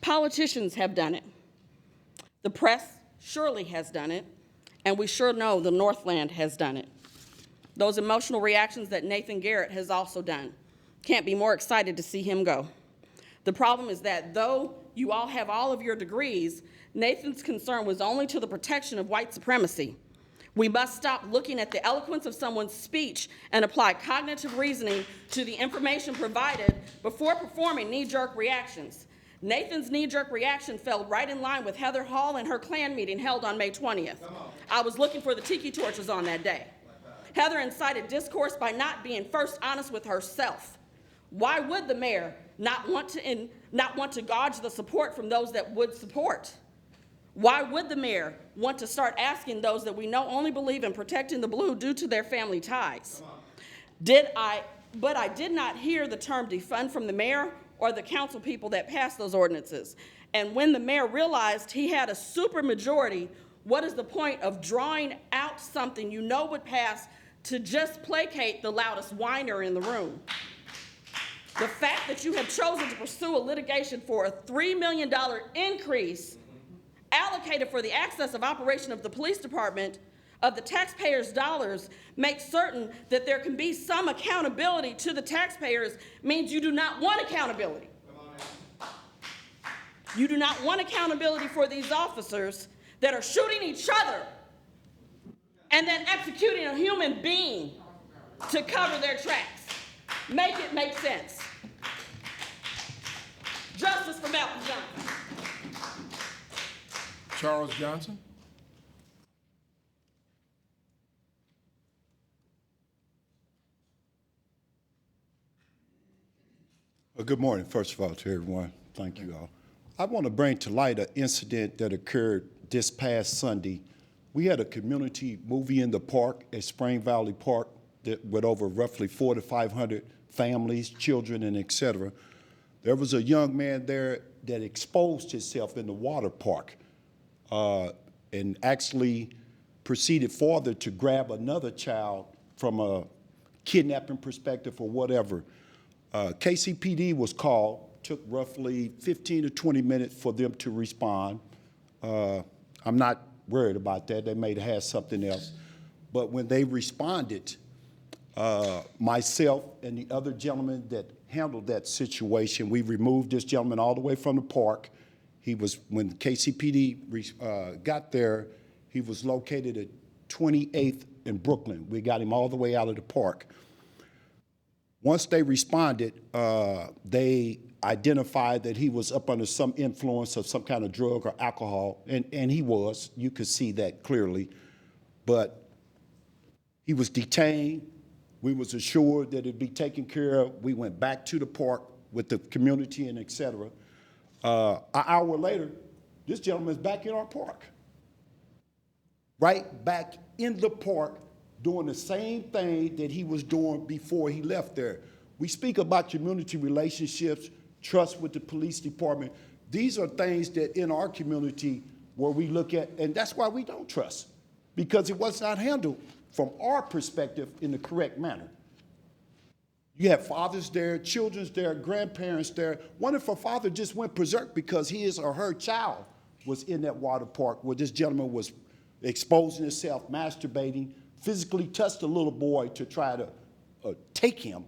Politicians have done it. The press surely has done it. And we sure know the Northland has done it. Those emotional reactions that Nathan Garrett has also done. Can't be more excited to see him go. The problem is that though you all have all of your degrees, Nathan's concern was only to the protection of white supremacy. We must stop looking at the eloquence of someone's speech and apply cognitive reasoning to the information provided before performing knee-jerk reactions. Nathan's knee-jerk reaction fell right in line with Heather Hall and her Klan meeting held on May 20th. I was looking for the tiki torches on that day. Heather incited discourse by not being first honest with herself. Why would the mayor not want to gauge the support from those that would support? Why would the mayor want to start asking those that we know only believe in protecting the blue due to their family ties? But I did not hear the term defund from the mayor or the council people that passed those ordinances. And when the mayor realized he had a supermajority, what is the point of drawing out something you know would pass to just placate the loudest whiner in the room? The fact that you have chosen to pursue a litigation for a $3 million increase allocated for the access of operation of the police department of the taxpayers' dollars makes certain that there can be some accountability to the taxpayers means you do not want accountability. You do not want accountability for these officers that are shooting each other and then executing a human being to cover their tracks. Make it make sense. Justice for Malcolm Johnson. Charles Johnson. Well, good morning, first of all, to everyone. Thank you all. I want to bring to light an incident that occurred this past Sunday. We had a community movie in the park at Spring Valley Park with over roughly 400 to 500 families, children, and et cetera. There was a young man there that exposed himself in the water park and actually proceeded further to grab another child from a kidnapping perspective or whatever. Kcpd was called, took roughly 15 to 20 minutes for them to respond. I'm not worried about that. They may have had something else. But when they responded, myself and the other gentleman that handled that situation, we removed this gentleman all the way from the park. When Kcpd got there, he was located at 28th in Brooklyn. We got him all the way out of the park. Once they responded, they identified that he was up under some influence of some kind of drug or alcohol, and he was. You could see that clearly. But he was detained. We was assured that it'd be taken care of. We went back to the park with the community and et cetera. An hour later, this gentleman's back in our park. Right back in the park, doing the same thing that he was doing before he left there. We speak about community relationships, trust with the police department. These are things that in our community where we look at, and that's why we don't trust, because it was not handled from our perspective in the correct manner. You have fathers there, children's there, grandparents there. What if a father just went berserk because his or her child was in that water park where this gentleman was exposing himself, masturbating, physically touched a little boy to try to take him?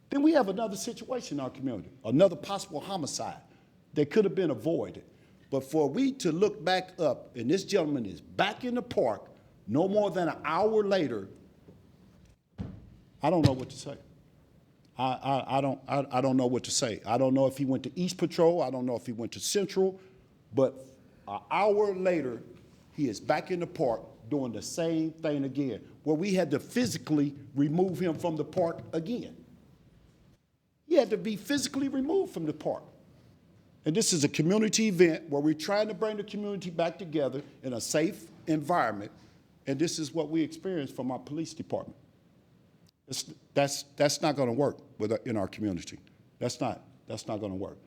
Then we have another situation in our community, another possible homicide that could have been avoided. But for we to look back up and this gentleman is back in the park no more than an hour later, I don't know what to say. I don't know what to say. I don't know if he went to East Patrol. I don't know if he went to Central. But an hour later, he is back in the park doing the same thing again, where we had to physically remove him from the park again. He had to be physically removed from the park. And this is a community event where we're trying to bring the community back together in a safe environment, and this is what we experienced from our police department. That's not going to work in our community. That's not going to work.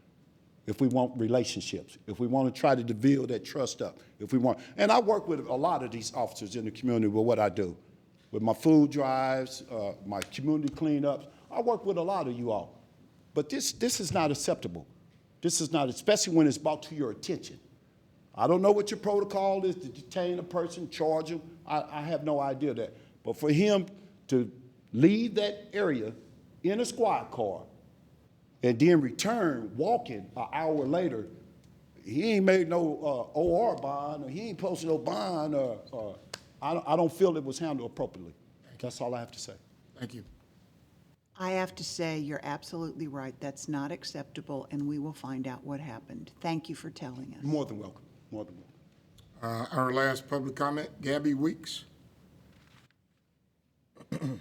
If we want relationships, if we want to try to build that trust up, and I work with a lot of these officers in the community with what I do, with my food drives, my community cleanups. I work with a lot of you all. But this is not acceptable. This is not, especially when it's brought to your attention. I don't know what your protocol is to detain a person, charge him. I have no idea that. But for him to leave that area in a squad car and then return walking an hour later, he ain't made no OR bond, or he ain't posted no bond, or I don't feel it was handled appropriately. That's all I have to say. Thank you. I have to say, you're absolutely right. That's not acceptable, and we will find out what happened. Thank you for telling us. More than welcome. More than welcome. Our last public comment, Gabby Weeks. Okay,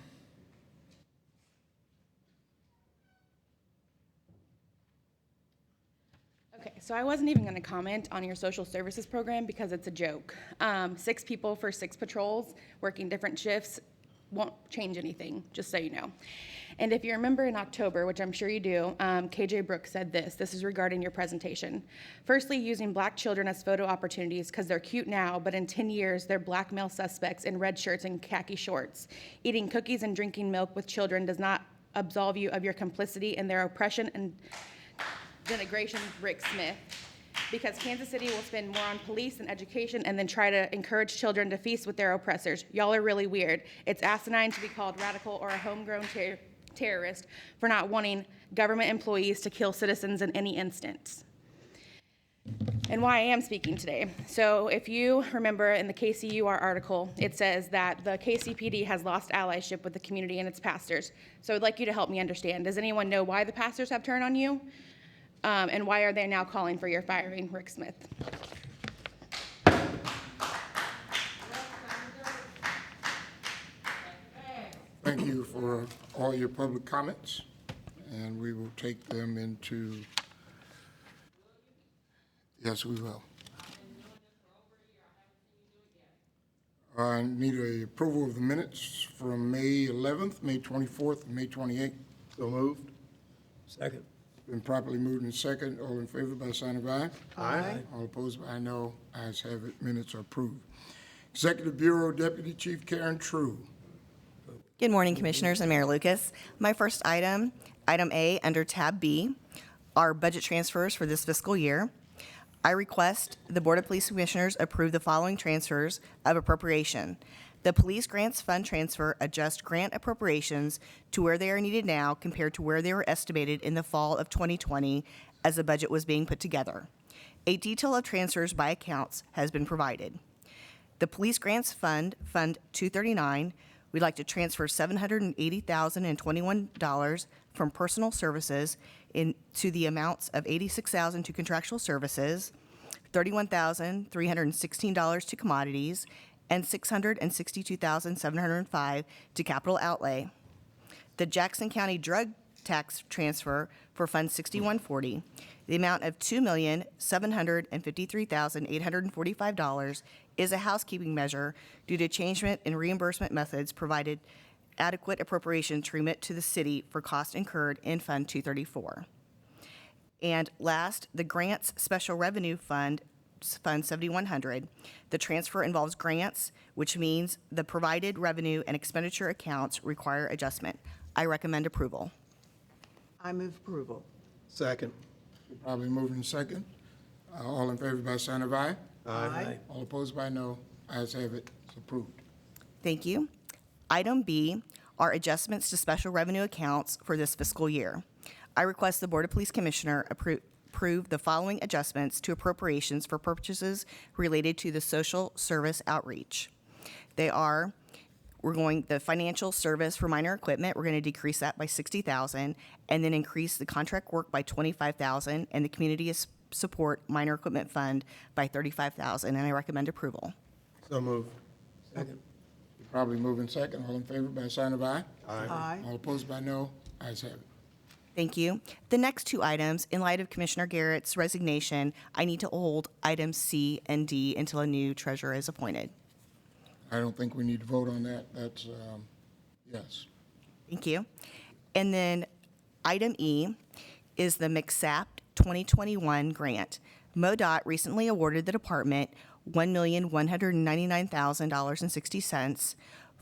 so I wasn't even going to comment on your social services program because it's a joke. 6 people for 6 patrols working different shifts won't change anything, just so you know. And if you remember in October, which I'm sure you do, KJ Brooks said this. This is regarding your presentation. Firstly, using Black children as photo opportunities because they're cute now, but in 10 years, they're black male suspects in red shirts and khaki shorts. Eating cookies and drinking milk with children does not absolve you of your complicity in their oppression and denigration, Rick Smith. Because Kansas City will spend more on police and education and then try to encourage children to feast with their oppressors. Y'all are really weird. It's asinine to be called radical or a homegrown terrorist for not wanting government employees to kill citizens in any instance. and why I am speaking today. So if you remember in the KCUR article, it says that the Kcpd has lost allyship with the community and its pastors. So I'd like you to help me understand. Does anyone know why the pastors have turned on you? And why are they now calling for your firing, Rick Smith? Thank you for all your public comments, and we will take them into, yes, we will. I need a approval of the minutes from May 11th, May 24th, and May 28th. So moved. Second. Been properly moved and second. All in favor by sign of aye. Aye. All opposed by no. Ayes have it. Minutes are approved. Executive Bureau Deputy Chief Karen True. Good morning, Commissioners and Mayor Lucas. My first item, item A, under tab B, are budget transfers for this fiscal year. I request the Board of Police Commissioners approve the following transfers of appropriation. The Police Grants Fund transfer adjust grant appropriations to where they are needed now compared to where they were estimated in the fall of 2020 as the budget was being put together. A detail of transfers by accounts has been provided. The Police Grants Fund, Fund 239, we'd like to transfer $780,021 from personal services to the amounts of $86,000 to contractual services, $31,316 to commodities, and $662,705 to capital outlay. The Jackson County Drug Tax transfer for Fund 6140, the amount of $2,753,845 is a housekeeping measure due to changement in reimbursement methods provided adequate appropriation to remit to the city for costs incurred in Fund 234. And last, the Grants Special Revenue Fund, Fund 7100. The transfer involves grants, which means the provided revenue and expenditure accounts require adjustment. I recommend approval. I move approval. Second. Probably moved in second. All in favor by sign of aye. Aye. All opposed by no. Ayes have it. It's approved. Thank you. Item B are adjustments to special revenue accounts for this fiscal year. I request the Board of Police Commissioner approve the following adjustments to appropriations for purchases related to the social service outreach. They are, the financial service for minor equipment, we're going to decrease that by $60,000 and then increase the contract work by $25,000 and the community support minor equipment fund by $35,000, and I recommend approval. So moved. Second. Probably moved in second. All in favor by sign of aye. Aye. All opposed by no. Ayes have it. Thank you. The next two items, in light of Commissioner Garrett's resignation, I need to hold items C and D until a new treasurer is appointed. I don't think we need to vote on that. That's, yes. Thank you. And then item E is the MCSAP 2021 grant. MoDOT recently awarded the department $1,199,060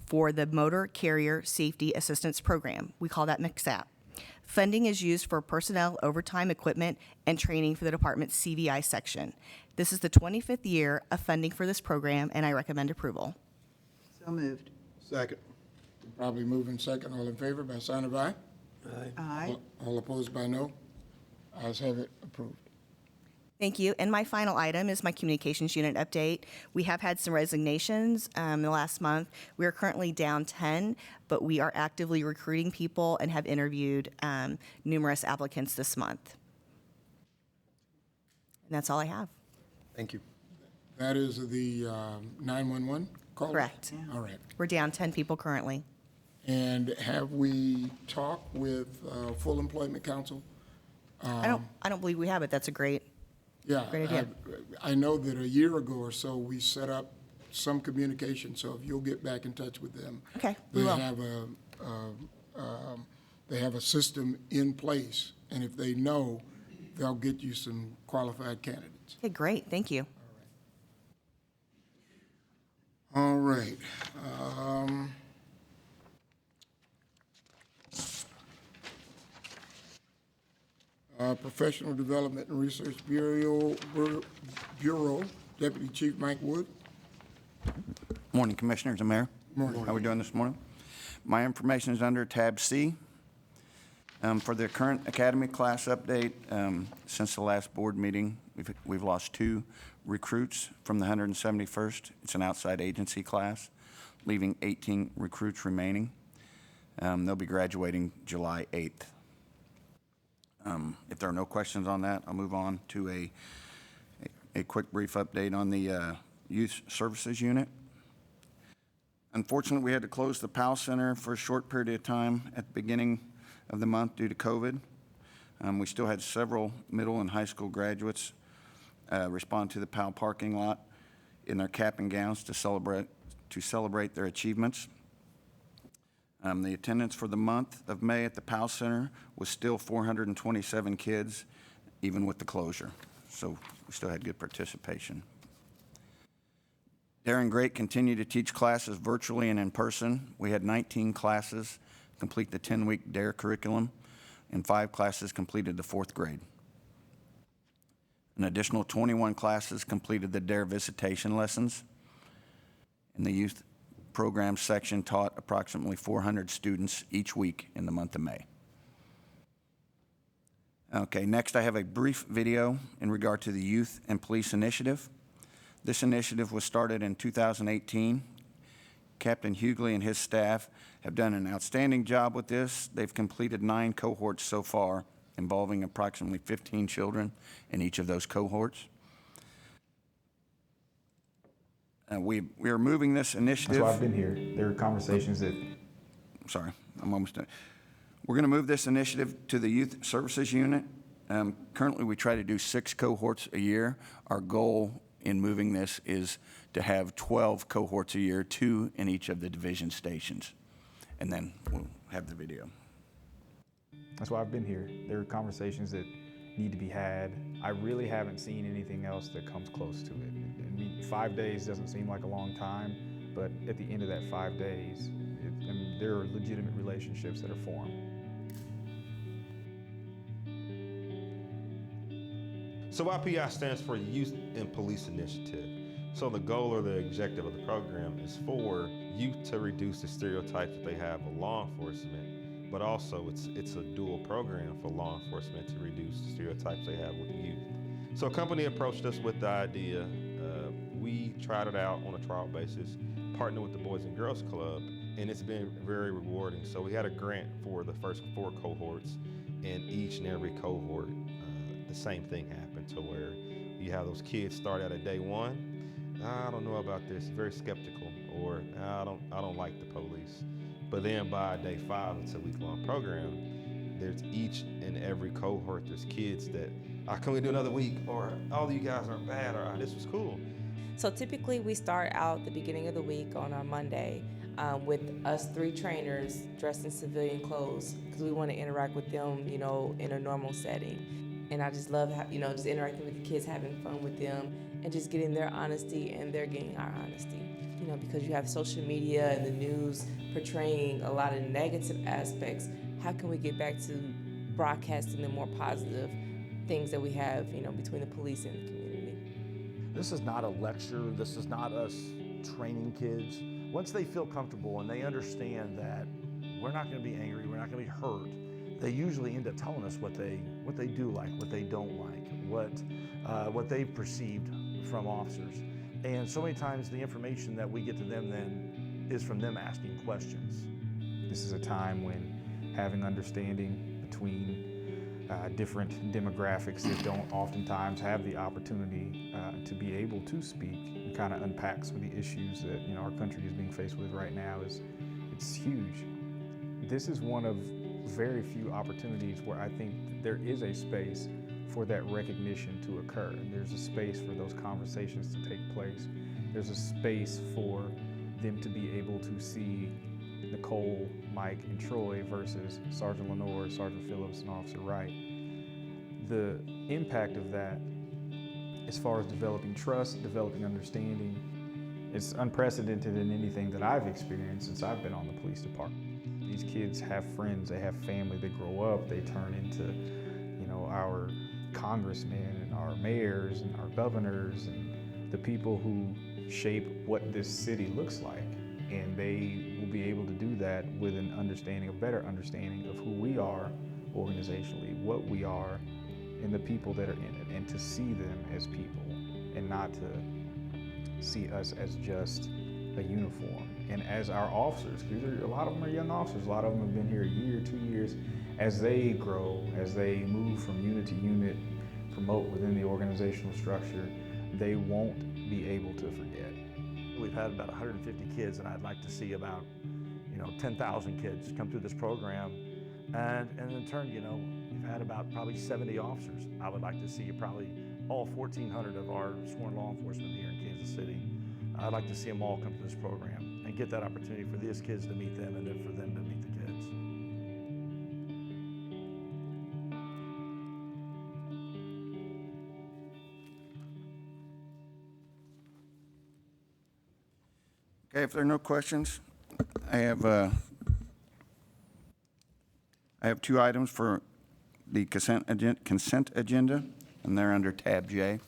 for the Motor Carrier Safety Assistance Program. We call that MCSAP. Funding is used for personnel, overtime, equipment, and training for the department's CVI section. This is the 25th year of funding for this program, and I recommend approval. So moved. Second. Probably moved in second. All in favor by sign of aye. Aye. Aye. All opposed by no. Ayes have it. Approved. Thank you. And my final item is my communications unit update. We have had some resignations in the last month. We are currently down 10, but we are actively recruiting people and have interviewed numerous applicants this month. And that's all I have. Thank you. That is the 911 call? Correct. All right. We're down 10 people currently. And have we talked with Full Employment Council? I don't believe we have it. That's a great Yeah, idea. I know that a year ago or so, we set up some communication, so if you'll get back in touch with them. Okay, we They will. have a system in place, and if they know, they'll get you some qualified candidates. Okay, great. Thank you. All right. Professional Development and Research Bureau, Deputy Chief Mike Wood. Morning, Commissioners and Mayor. Morning. How are we doing this morning? My information is under tab C. For the current academy class update, since the last board meeting, we've lost 2 recruits from the 171st. It's an outside agency class, leaving 18 recruits remaining. They'll be graduating July 8th. If there are no questions on that, I'll move on to a quick brief update on the Youth Services Unit. Unfortunately, we had to close the PAL Center for a short period of time at the beginning of the month due to COVID. We still had several middle and high school graduates respond to the PAL parking lot in their cap and gowns to celebrate their achievements. The attendance for the month of May at the PAL Center was still 427 kids, even with the closure. So we still had good participation. Dare and Great continue to teach classes virtually and in person. We had 19 classes complete the 10-week Dare curriculum, and 5 classes completed the 4th grade. An additional 21 classes completed the Dare visitation lessons, and the youth program section taught approximately 400 students each week in the month of May. Okay, next I have a brief video in regard to the Youth and Police Initiative. This initiative was started in 2018. Captain Hughley and his staff have done an outstanding job with this. They've completed 9 cohorts so far, involving approximately 15 children in each of those cohorts. We are moving this initiative. That's why I've been here. There are conversations that... Sorry, I'm almost done. We're going to move this initiative to the Youth Services Unit. Currently, we try to do 6 cohorts a year. Our goal in moving this is to have 12 cohorts a year, 2 in each of the division stations. And then we'll have the video. That's why I've been here. There are conversations that need to be had. I really haven't seen anything else that comes close to it. I mean, 5 days doesn't seem like a long time, but at the end of that 5 days, there are legitimate relationships that are formed. So YPI stands for Youth and Police Initiative. So the goal or the objective of the program is for youth to reduce the stereotypes that they have of law enforcement, but also it's a dual program for law enforcement to reduce the stereotypes they have with the youth. So a company approached us with the idea. We tried it out on a trial basis, partnered with the Boys and Girls Club, and it's been very rewarding. So we had a grant for the first 4 cohorts, and each and every cohort, the same thing happened, to where you have those kids start out at day 1. I don't know about this, very skeptical, or I don't like the police. But then by day 5, it's a week-long program. There's each and every cohort, there's kids that, can we do another week? Or, oh, you guys aren't bad, or this was cool. So typically we start out the beginning of the week on our Monday with us 3 trainers dressed in civilian clothes, because we want to interact with them, in a normal setting. And I just love, just interacting with the kids, having fun with them, and just getting their honesty and they're getting our honesty. Because you have social media and the news portraying a lot of negative aspects. How can we get back to broadcasting the more positive things that we have, between the police and the community? This is not a lecture. This is not us training kids. Once they feel comfortable and they understand that we're not going to be angry, we're not going to be hurt, they usually end up telling us what they do like, what they don't like, what they've perceived from officers. And so many times the information that we get to them then is from them asking questions. This is a time when having understanding between different demographics that don't oftentimes have the opportunity to be able to speak and kind of unpack some of the issues that our country is being faced with right now. It's huge. This is one of very few opportunities where I think there is a space for that recognition to occur. There's a space for those conversations to take place. There's a space for them to be able to see Nicole, Mike, and Troy versus Sergeant Lenore, Sergeant Phillips, and Officer Wright. The impact of that, as far as developing trust, developing understanding, it's unprecedented in anything that I've experienced since I've been on the police department. These kids have friends, they have family, they grow up, they turn into, our congressmen and our mayors and our governors and the people who shape what this city looks like. And they will be able to do that with an understanding, a better understanding of who we are organizationally, what we are, and the people that are in it, and to see them as people and not to see us as just a uniform. And as our officers, because a lot of them are young officers, a lot of them have been here a year, 2 years, as they grow, as they move from unit to unit, promote within the organizational structure, they won't be able to forget. We've had about 150 kids, and I'd like to see about 10,000 kids come through this program. And in turn, we've had about probably 70 officers. I would like to see probably all 1,400 of our sworn law enforcement here in Kansas City. I'd like to see them all come to this program and get that opportunity for these kids to meet them and then for them to meet the kids. Okay, if there are no questions, I have 2 items for the consent agenda, and they're under tab J.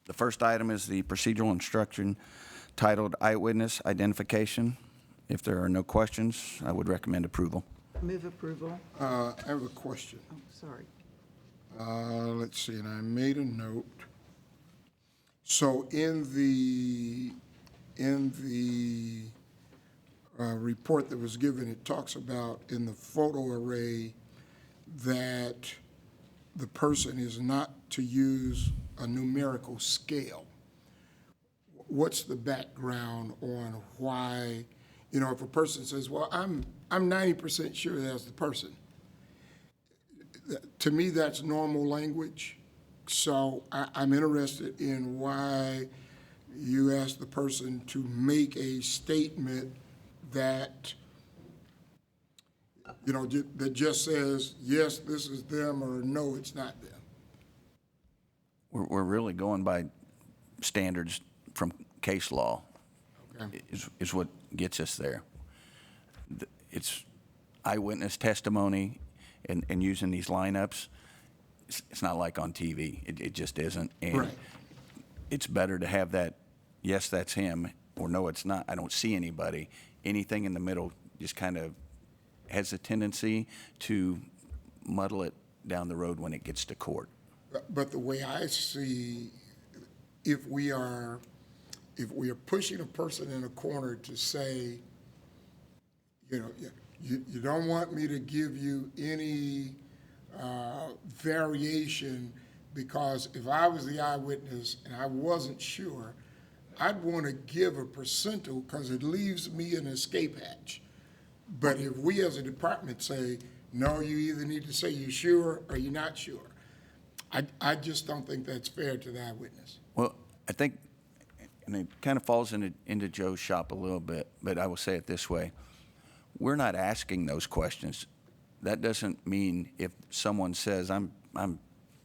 The first item is the procedural instruction titled Eyewitness Identification. If there are no questions, I would recommend approval. Move approval. I have a question. Oh, sorry. Let's see, and I made a note. So in the report that was given, it talks about in the photo array that the person is not to use a numerical scale. What's the background on why, if a person says, well, I'm 90% sure that's the person. To me, that's normal language. So I'm interested in why you ask the person to make a statement that, that just says, yes, this is them, or no, it's not them. We're really going by standards from case law. Okay. Is what gets us there. It's eyewitness testimony and using these lineups. It's not like on TV. It just isn't. And right. It's better to have that, yes, that's him, or no, it's not. I don't see anybody. Anything in the middle just kind of has a tendency to muddle it down the road when it gets to court. But the way I see, if we are pushing a person in a corner to say, you don't want me to give you any variation, because if I was the eyewitness and I wasn't sure, I'd want to give a percentile because it leaves me an escape hatch. But if we as a department say, no, you either need to say you're sure or you're not sure, I just don't think that's fair to the eyewitness. Well, I think, and it kind of falls into Joe's shop a little bit, but I will say it this way. We're not asking those questions. That doesn't mean if someone says, I'm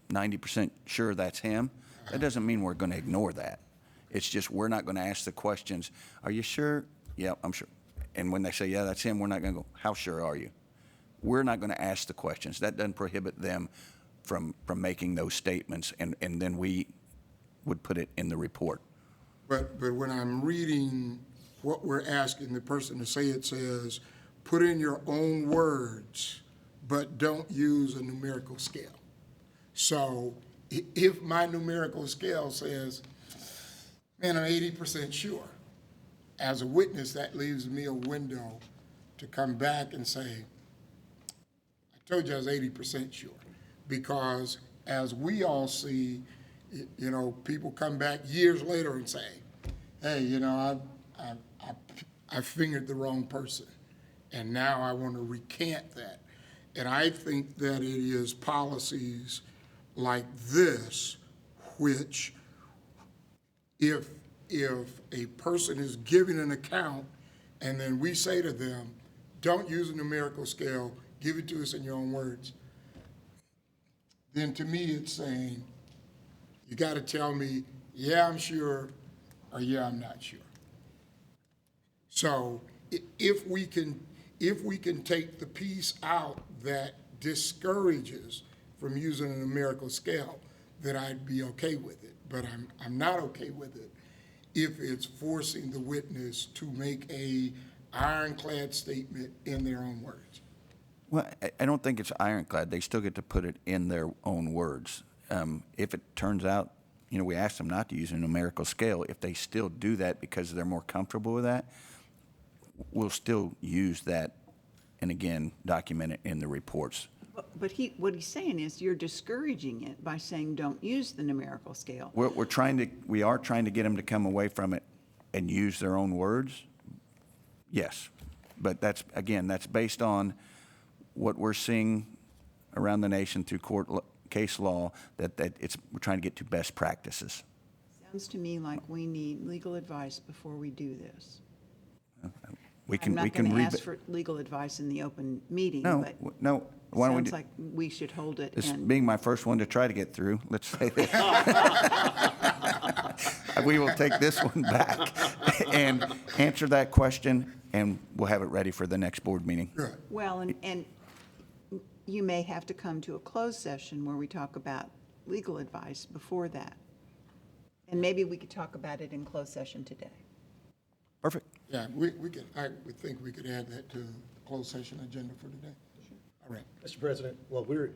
90% sure that's him, that doesn't mean we're going to ignore that. It's just we're not going to ask the questions, are you sure? Yeah, I'm sure. And when they say, yeah, that's him, we're not going to go, how sure are you? We're not going to ask the questions. That doesn't prohibit them from making those statements, and then we would put it in the report. But when I'm reading what we're asking the person to say, it says, put in your own words, but don't use a numerical scale. So if my numerical scale says, man, I'm 80% sure, as a witness, that leaves me a window to come back and say, I told you I was 80% sure. Because as we all see, people come back years later and say, hey, I fingered the wrong person, and now I want to recant that. And I think that it is policies like this, which if a person is giving an account and then we say to them, don't use a numerical scale, give it to us in your own words, then to me it's saying, you got to tell me, yeah, I'm sure, or yeah, I'm not sure. So if we can take the piece out that discourages from using a numerical scale, then I'd be okay with it. But I'm not okay with it if it's forcing the witness to make a ironclad statement in their own words. Well, I don't think it's ironclad. They still get to put it in their own words. If it turns out, we asked them not to use a numerical scale. If they still do that because they're more comfortable with that, we'll still use that and again, document it in the reports. But what he's saying is you're discouraging it by saying don't use the numerical scale. We are trying to get them to come away from it and use their own words. Yes, but that's based on what we're seeing around the nation through case law, we're trying to get to best practices. Sounds to me like we need legal advice before we do this. I'm not going to ask for legal advice in the open meeting, but no. Why don't we sounds like we should hold it. This and being my first one to try to get through, let's say this. We will take this one back and answer that question, and we'll have it ready for the next board meeting. Well, and you may have to come to a closed session where we talk about legal advice before that. And maybe we could talk about it in closed session today. Perfect. Yeah, we could, I would think we could add that to the closed session agenda for today. All right. Mr. President, well, we're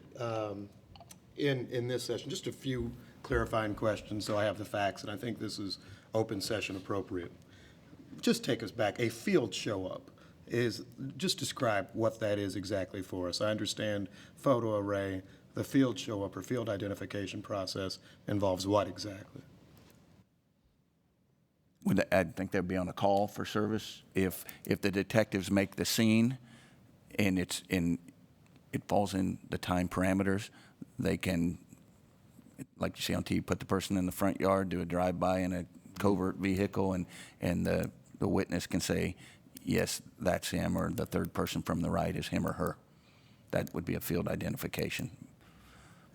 in this session, just a few clarifying questions, so I have the facts, and I think this is open session appropriate. Just take us back. A field show-up just describe what that is exactly for us. I understand photo array. The field show-up or field identification process involves what exactly? I think they'd be on a call for service. If the detectives make the scene and it falls in the time parameters, they can, like you see on TV, put the person in the front yard, do a drive-by in a covert vehicle, and the witness can say, yes, that's him, or the third person from the right is him or her. That would be a field identification.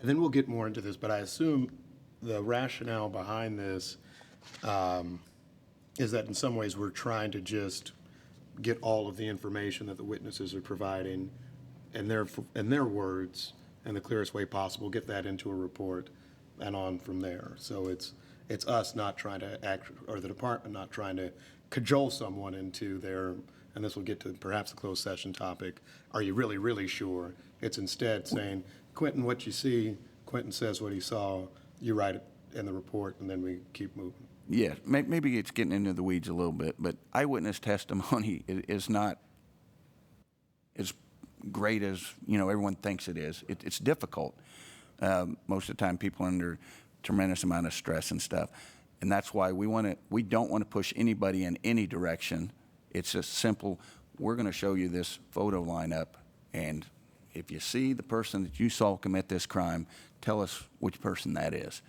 And then we'll get more into this, but I assume the rationale behind this is that in some ways we're trying to just get all of the information that the witnesses are providing in their words in the clearest way possible, get that into a report and on from there. So it's us not trying to act, or the department not trying to cajole someone into their, and this will get to perhaps a closed session topic, are you really, really sure? It's instead saying, Quentin, what you see, Quentin says what he saw, you write it in the report, and then we keep moving. Yeah, maybe it's getting into the weeds a little bit, but eyewitness testimony is not as great as everyone thinks it is. It's difficult. Most of the time, people are under tremendous amount of stress and stuff, and that's why we don't want to push anybody in any direction. It's just simple. We're going to show you this photo lineup, and if you see the person that you saw commit this crime, tell us which person that is,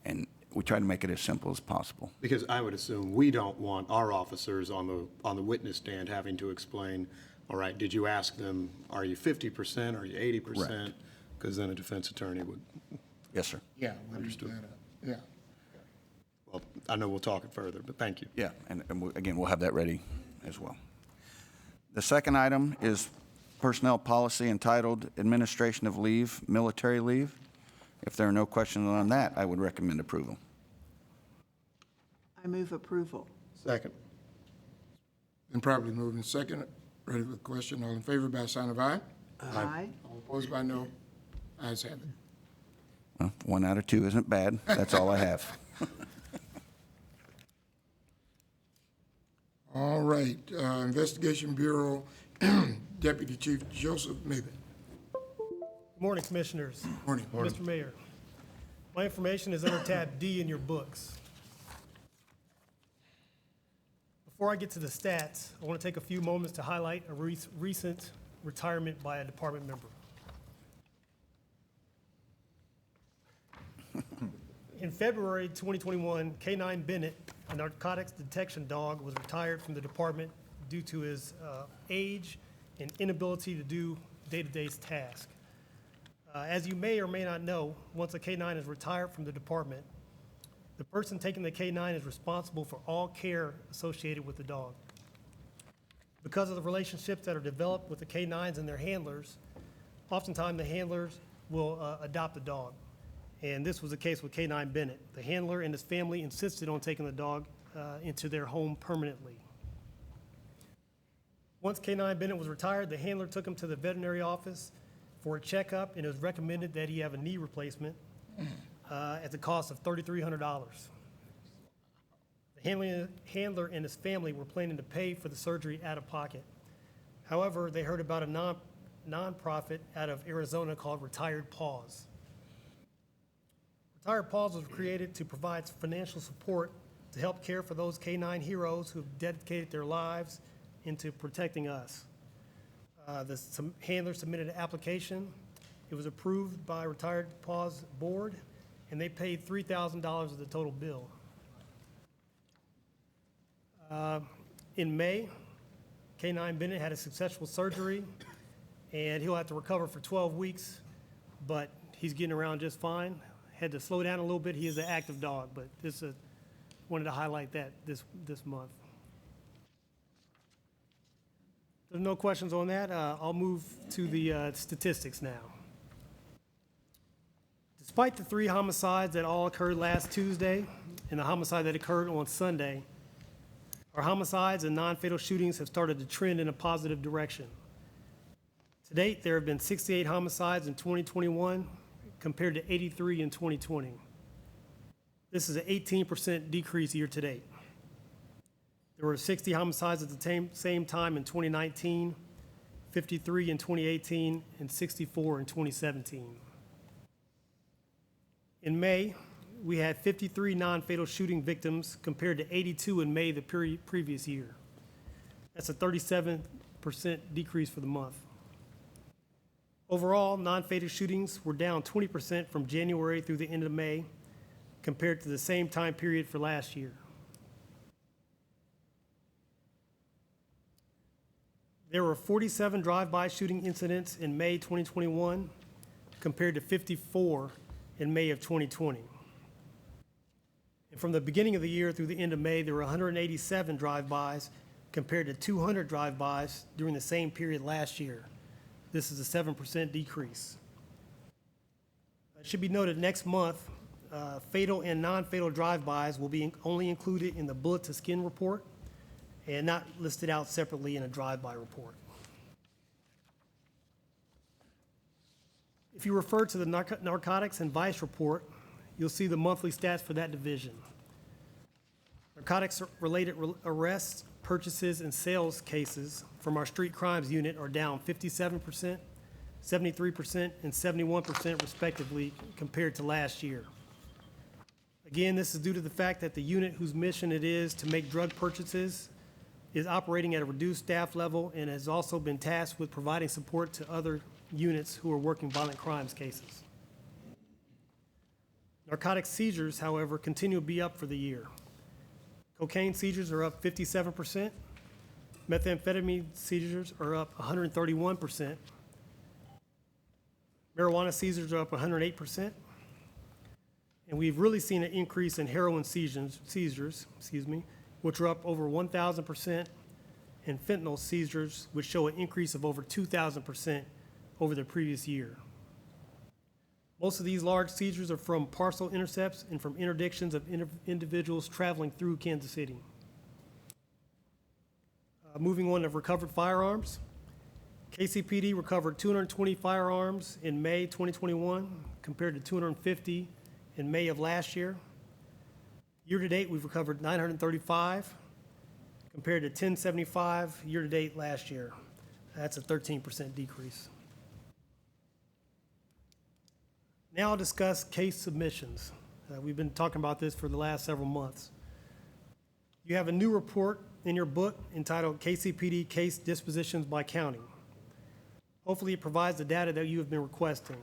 and we try to make it as simple as possible. Because I would assume we don't want our officers on the witness stand having to explain, all right, did you ask them, are you 50%, are you 80%? Because then a defense attorney would. Yes, sir. Yeah. Understood. Yeah. Well, I know we'll talk it further, but thank you. Yeah, and again, we'll have that ready as well. The second item is personnel policy entitled Administration of Leave, Military Leave. If there are no questions on that, I would recommend approval. I move approval. Second. Been properly moved and second. Ready for the question. All in favor by sign of aye. Aye. All opposed by no. Ayes have it. Well, 1 out of 2 isn't bad. That's all I have. All right, Investigation Bureau Deputy Chief Joseph Maben. Good morning, Commissioners. Morning. Mr. Mayor, my information is under tab D in your books. Before I get to the stats, I want to take a few moments to highlight a recent retirement by a department member. In February 2021, K9 Bennett, a narcotics detection dog, was retired from the department due to his age and inability to do day-to-day tasks. As you may or may not know, once a K9 is retired from the department, the person taking the K9 is responsible for all care associated with the dog. Because of the relationships that are developed with the K9s and their handlers, oftentimes the handlers will adopt the dog. And this was the case with K9 Bennett. The handler and his family insisted on taking the dog into their home permanently. Once K-9 Bennett was retired, the handler took him to the veterinary office for a checkup, and it was recommended that he have a knee replacement at the cost of $3,300. The handler and his family were planning to pay for the surgery out of pocket. However, they heard about a nonprofit out of Arizona called Retired Paws. Retired Paws was created to provide financial support to help care for those K-9 heroes who have dedicated their lives into protecting us. The handler submitted an application. It was approved by Retired Paws Board, and they paid $3,000 of the total bill. In May, K-9 Bennett had a successful surgery, and he'll have to recover for 12 weeks, but he's getting around just fine. Had to slow down a little bit. He is an active dog, but wanted to highlight that this month. There's no questions on that. I'll move to the statistics now. Despite the 3 homicides that all occurred last Tuesday and the homicide that occurred on Sunday, our homicides and non-fatal shootings have started to trend in a positive direction. To date, there have been 68 homicides in 2021 compared to 83 in 2020. This is an 18% decrease year to date. There were 60 homicides at the same time in 2019, 53 in 2018, and 64 in 2017. In May, we had 53 non-fatal shooting victims compared to 82 in May the previous year. That's a 37% decrease for the month. Overall, non-fatal shootings were down 20% from January through the end of May compared to the same time period for last year. There were 47 drive-by shooting incidents in May 2021 compared to 54 in May of 2020. And from the beginning of the year through the end of May, there were 187 drive-bys compared to 200 drive-bys during the same period last year. This is a 7% decrease. It should be noted next month, fatal and non-fatal drive-bys will be only included in the bullet to skin report and not listed out separately in a drive-by report. If you refer to the Narcotics and Vice report, you'll see the monthly stats for that division. Narcotics-related arrests, purchases, and sales cases from our street crimes unit are down 57%, 73%, and 71% respectively compared to last year. Again, this is due to the fact that the unit whose mission it is to make drug purchases is operating at a reduced staff level and has also been tasked with providing support to other units who are working violent crimes cases. Narcotic seizures, however, continue to be up for the year. Cocaine seizures are up 57%. Methamphetamine seizures are up 131%. Marijuana seizures are up 108%. And we've really seen an increase in heroin seizures, which are up over 1,000%, and fentanyl seizures, which show an increase of over 2,000% over the previous year. Most of these large seizures are from parcel intercepts and from interdictions of individuals traveling through Kansas City. Moving on to recovered firearms. Kcpd recovered 220 firearms in May 2021 compared to 250 in May of last year. Year to date, we've recovered 935 compared to 1075 year to date last year. That's a 13% decrease. Now I'll discuss case submissions. We've been talking about this for the last several months. You have a new report in your book entitled Kcpd Case Dispositions by County. Hopefully it provides the data that you have been requesting.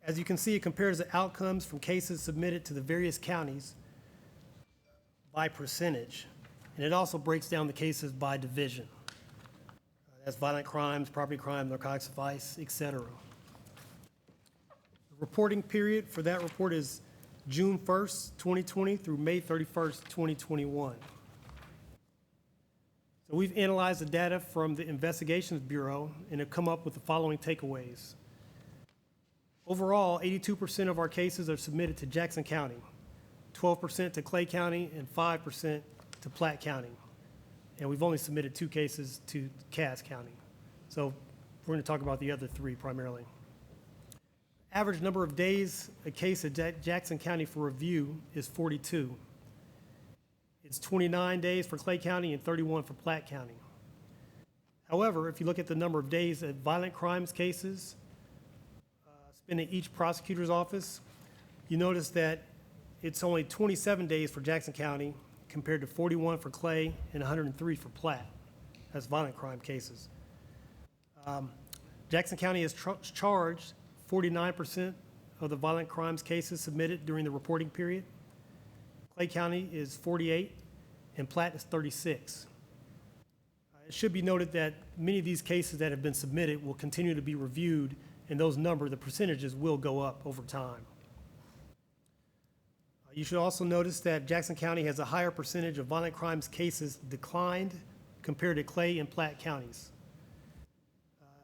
As you can see, it compares the outcomes from cases submitted to the various counties by percentage, and it also breaks down the cases by division. That's violent crimes, property crime, narcotics, vice, etc. The reporting period for that report is June 1st, 2020 through May 31st, 2021. So we've analyzed the data from the Investigations Bureau and have come up with the following takeaways. Overall, 82% of our cases are submitted to Jackson County, 12% to Clay County, and 5% to Platte County. and we've only submitted 2 cases to Cass County. So we're going to talk about the other 3 primarily. Average number of days a case at Jackson County for review is 42. It's 29 days for Clay County and 31 for Platte County. However, if you look at the number of days that violent crimes cases spent at each prosecutor's office, you notice that it's only 27 days for Jackson County compared to 41 for Clay and 103 for Platte. That's violent crime cases. Jackson County has charged 49% of the violent crimes cases submitted during the reporting period. Clay County is 48, and Platte is 36. It should be noted that many of these cases that have been submitted will continue to be reviewed, and those numbers, the percentages, will go up over time. You should also notice that Jackson County has a higher percentage of violent crimes cases declined compared to Clay and Platte counties.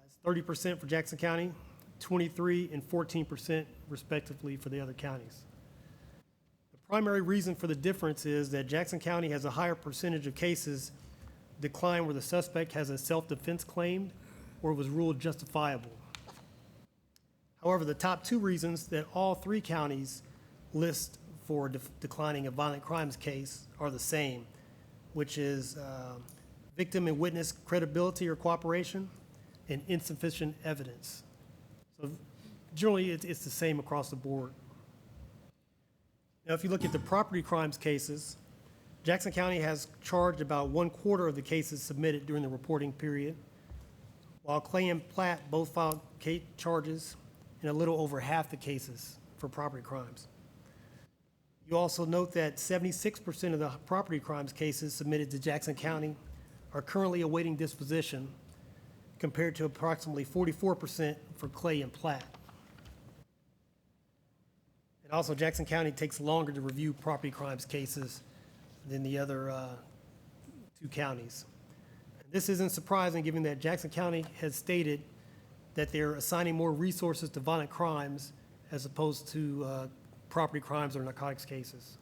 It's 30% for Jackson County, 23 and 14% respectively for the other counties. The primary reason for the difference is that Jackson County has a higher percentage of cases decline where the suspect has a self-defense claim or was ruled justifiable. However, the top 2 reasons that all 3 counties list for declining a violent crimes case are the same, which is victim and witness credibility or cooperation and insufficient evidence. So generally, it's the same across the board. Now, if you look at the property crimes cases, Jackson County has charged about 1/4 of the cases submitted during the reporting period, while Clay and Platte both filed charges in a little over half the cases for property crimes. You also note that 76% of the property crimes cases submitted to Jackson County are currently awaiting disposition, compared to approximately 44% for Clay and Platte. And also, Jackson County takes longer to review property crimes cases than the other 2 counties. This isn't surprising, given that Jackson County has stated that they're assigning more resources to violent crimes as opposed to property crimes or narcotics cases.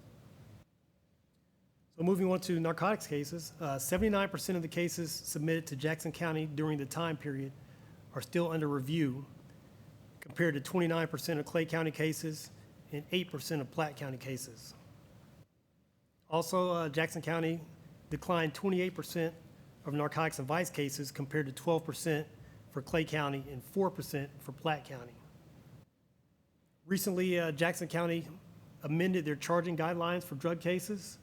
So moving on to narcotics cases, 79% of the cases submitted to Jackson County during the time period are still under review, compared to 29% of Clay County cases and 8% of Platte County cases. Also, Jackson County declined 28% of narcotics and vice cases, compared to 12% for Clay County and 4% for Platte County. Recently, Jackson County amended their charging guidelines for drug cases,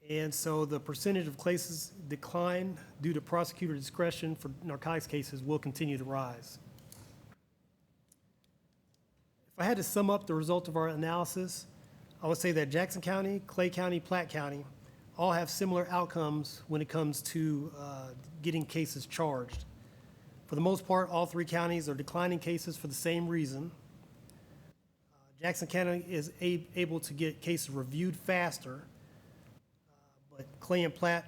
and so the percentage of cases declined due to prosecutor discretion for narcotics cases will continue to rise. If I had to sum up the result of our analysis, I would say that Jackson County, Clay County, Platte County all have similar outcomes when it comes to getting cases charged. For the most part, all 3 counties are declining cases for the same reason. Jackson County is able to get cases reviewed faster, but Clay and Platte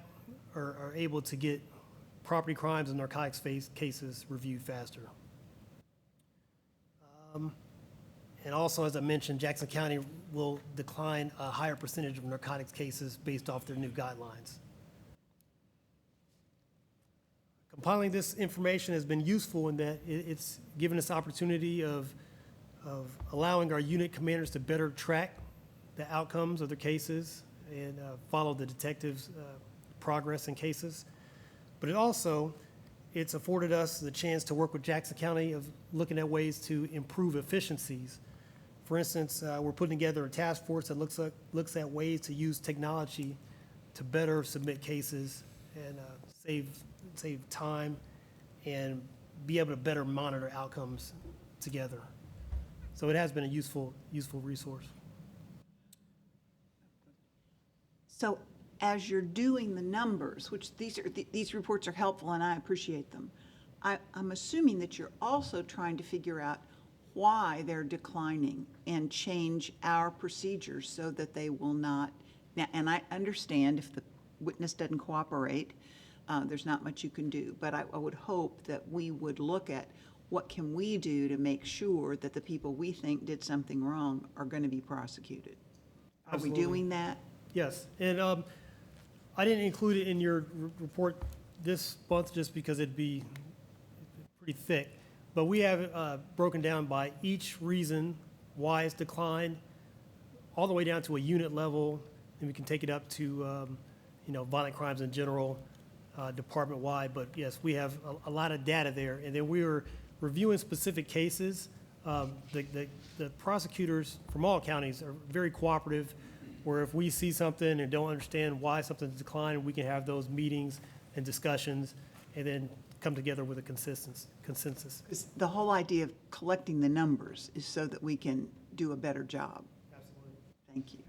are able to get property crimes and narcotics cases reviewed faster. And also, as I mentioned, Jackson County will decline a higher percentage of narcotics cases based off their new guidelines. Compiling this information has been useful in that it's given us opportunity of allowing our unit commanders to better track the outcomes of their cases and follow the detectives' progress in cases. But it's afforded us the chance to work with Jackson County of looking at ways to improve efficiencies. For instance, we're putting together a task force that looks at ways to use technology to better submit cases and save time and be able to better monitor outcomes together. So it has been a useful resource. So as you're doing the numbers, which these reports are helpful and I appreciate them, I'm assuming that you're also trying to figure out why they're declining and change our procedures so that they will not. Now, and I understand if the witness doesn't cooperate, there's not much you can do. But I would hope that we would look at what can we do to make sure that the people we think did something wrong are going to be prosecuted. Are Absolutely. we doing that? Yes, and I didn't include it in your report this month just because it'd be pretty thick. But we have it broken down by each reason why it's declined, all the way down to a unit level, and we can take it up to, violent crimes in general, department-wide. But yes, we have a lot of data there. And then we were reviewing specific cases. The prosecutors from all counties are very cooperative, where if we see something and don't understand why something's declined, we can have those meetings and discussions and then come together with a consensus. 'Cause the whole idea of collecting the numbers is so that we can do a better job. Absolutely. Thank you.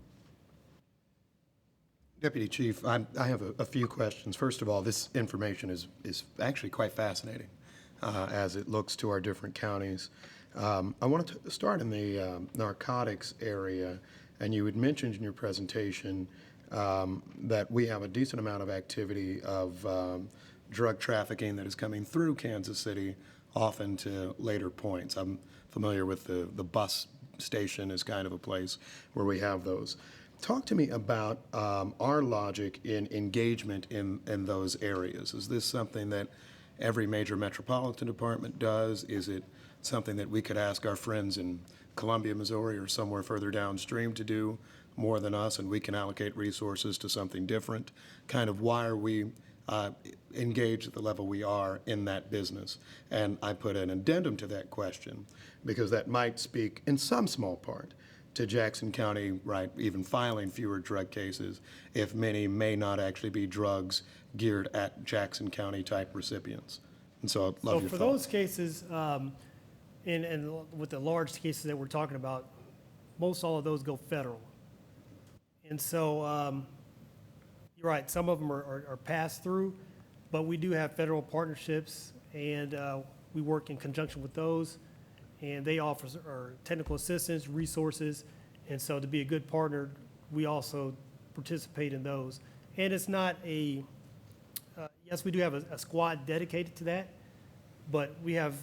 Deputy Chief, I have a few questions. First of all, this information is actually quite fascinating as it looks to our different counties. I wanted to start in the narcotics area, and you had mentioned in your presentation that we have a decent amount of activity of drug trafficking that is coming through Kansas City, often to later points. I'm familiar with the bus station as kind of a place where we have those. Talk to me about our logic in engagement in those areas. Is this something that every major metropolitan department does? Is it something that we could ask our friends in Columbia, Missouri, or somewhere further downstream to do more than us, and we can allocate resources to something different? Kind of why are we engaged at the level we are in that business? And I put an addendum to that question because that might speak in some small part to Jackson County, right, even filing fewer drug cases if many may not actually be drugs geared at Jackson County type recipients. And so I'd love your for thoughts. those cases, and with the large cases that we're talking about, most all of those go federal. And so you're right, some of them are passed through, but we do have federal partnerships, and we work in conjunction with those, and they offer our technical assistance, resources, and so to be a good partner, we also participate in those. And it's not a, yes, we do have a squad dedicated to that, but we have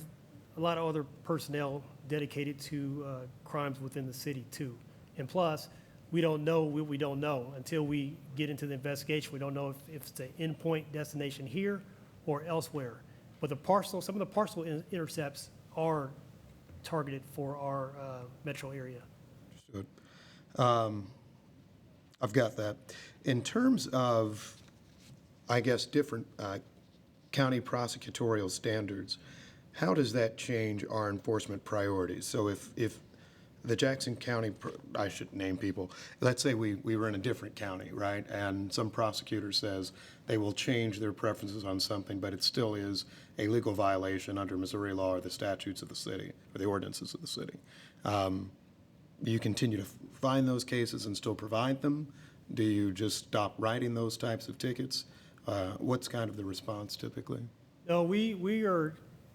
a lot of other personnel dedicated to crimes within the city too. And plus, we don't know what we don't know until we get into the investigation. We don't know if it's an endpoint destination here or elsewhere. But some of the parcel intercepts are targeted for our metro area. Understood. I've got that. In terms of, I guess, different county prosecutorial standards, how does that change our enforcement priorities? So if the Jackson County, I should name people, let's say we were in a different county, right? And some prosecutor says they will change their preferences on something, but it still is a legal violation under Missouri law or the statutes of the city or the ordinances of the city. Do you continue to find those cases and still provide them? Do you just stop writing those types of tickets? What's kind of the response typically? No, we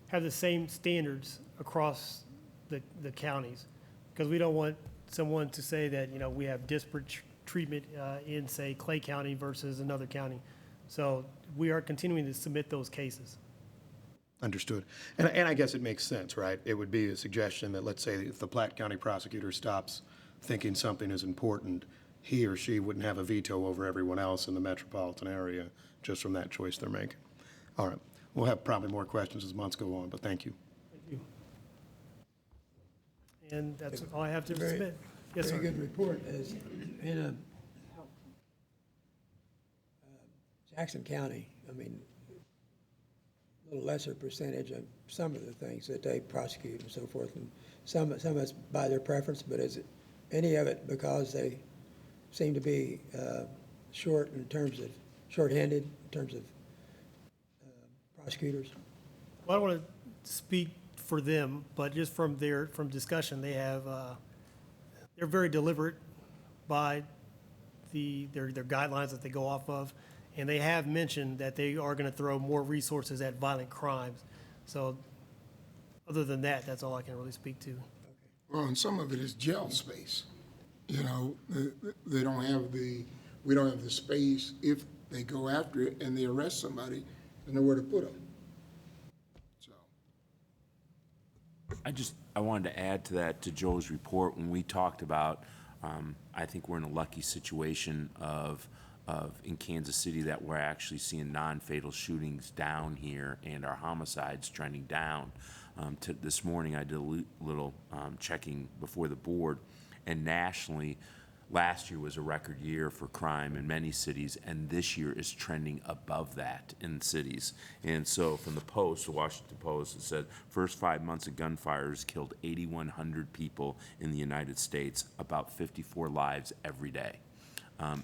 have the same standards across the counties, because we don't want someone to say that, we have disparate treatment in, say, Clay County versus another county. So we are continuing to submit those cases. Understood. And I guess it makes sense, right? It would be a suggestion that, let's say, if the Platte County prosecutor stops thinking something is important, he or she wouldn't have a veto over everyone else in the metropolitan area just from that choice they're making. All right. We'll have probably more questions as months go on, but thank you. Thank you. And that's all I have to submit. Yes, sir. Very good report. As in Jackson County, a little lesser percentage of some of the things that they prosecute and so forth, and some of it's by their preference, but is it any of it because they seem to be short-handed in terms of prosecutors? Well, I don't want to speak for them, but just from discussion, they have, they're very deliberate by their guidelines that they go off of, and they have mentioned that they are going to throw more resources at violent crimes. So other than that, that's all I can really speak to. Well, and some of it is jail space. They don't have we don't have the space if they go after it and they arrest somebody, there's nowhere to put them. So. I wanted to add to that, to Joe's report, when we talked about, I think we're in a lucky situation of in Kansas City that we're actually seeing non-fatal shootings down here and our homicides trending down. This morning, I did a little checking before the board, and nationally, last year was a record year for crime in many cities, and this year is trending above that in cities. And so from the Post, the Washington Post, it said, first 5 months of gunfires killed 8,100 people in the United States, about 54 lives every day.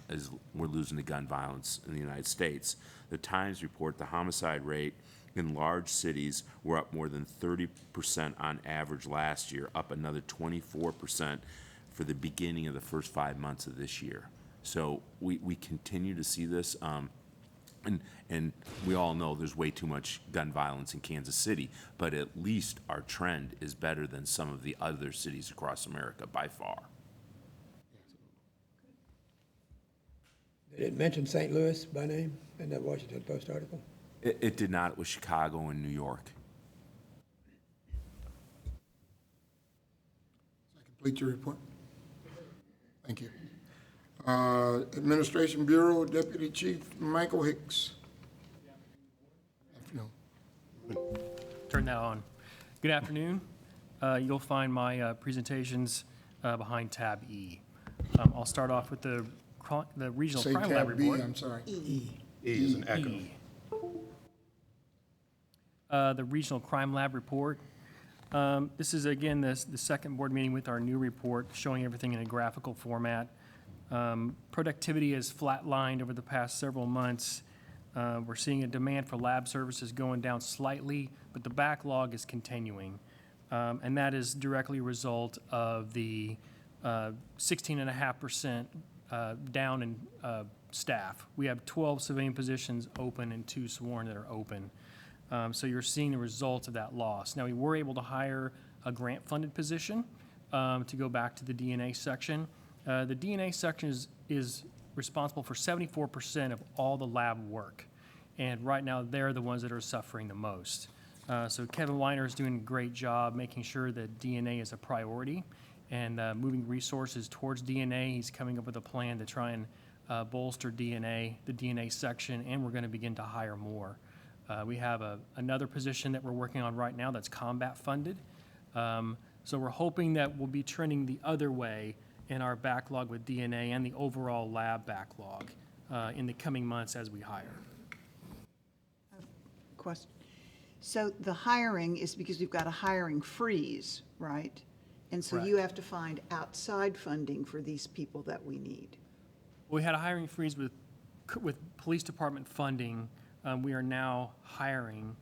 As we're losing to gun violence in the United States. The Times report the homicide rate in large cities were up more than 30% on average last year, up another 24% for the beginning of the first 5 months of this year. So we continue to see this, and we all know there's way too much gun violence in Kansas City, but at least our trend is better than some of the other cities across America by far. Did it mention St. Louis by name in that Washington Post article? It did not. It was Chicago and New York. Does that complete your report? Thank you. Administration Bureau Deputy Chief Michael Hicks. Afternoon. Turn that on. Good afternoon. You'll find my presentations behind tab E. I'll start off with the Regional Say Crime tab Lab B, report. I'm sorry. E is an echo. The Regional Crime Lab report. This is, again, the second board meeting with our new report, showing everything in a graphical format. Productivity has flatlined over the past several months. We're seeing a demand for lab services going down slightly, but the backlog is continuing. And that is directly a result of the 16.5% down in staff. We have 12 civilian positions open and 2 sworn that are open. So you're seeing the results of that loss. Now, we were able to hire a grant-funded position to go back to the DNA section. The DNA section is responsible for 74% of all the lab work. And right now, they're the ones that are suffering the most. So Kevin Weiner is doing a great job making sure that DNA is a priority and moving resources towards DNA. He's coming up with a plan to try and bolster DNA, the DNA section, and we're going to begin to hire more. We have another position that we're working on right now that's combat funded. So we're hoping that we'll be trending the other way in our backlog with DNA and the overall lab backlog in the coming months as we hire. Question. So the hiring is because we've got a hiring freeze, right? And so you have to find outside funding for these people that we need. We had a hiring freeze with police department funding. We are now hiring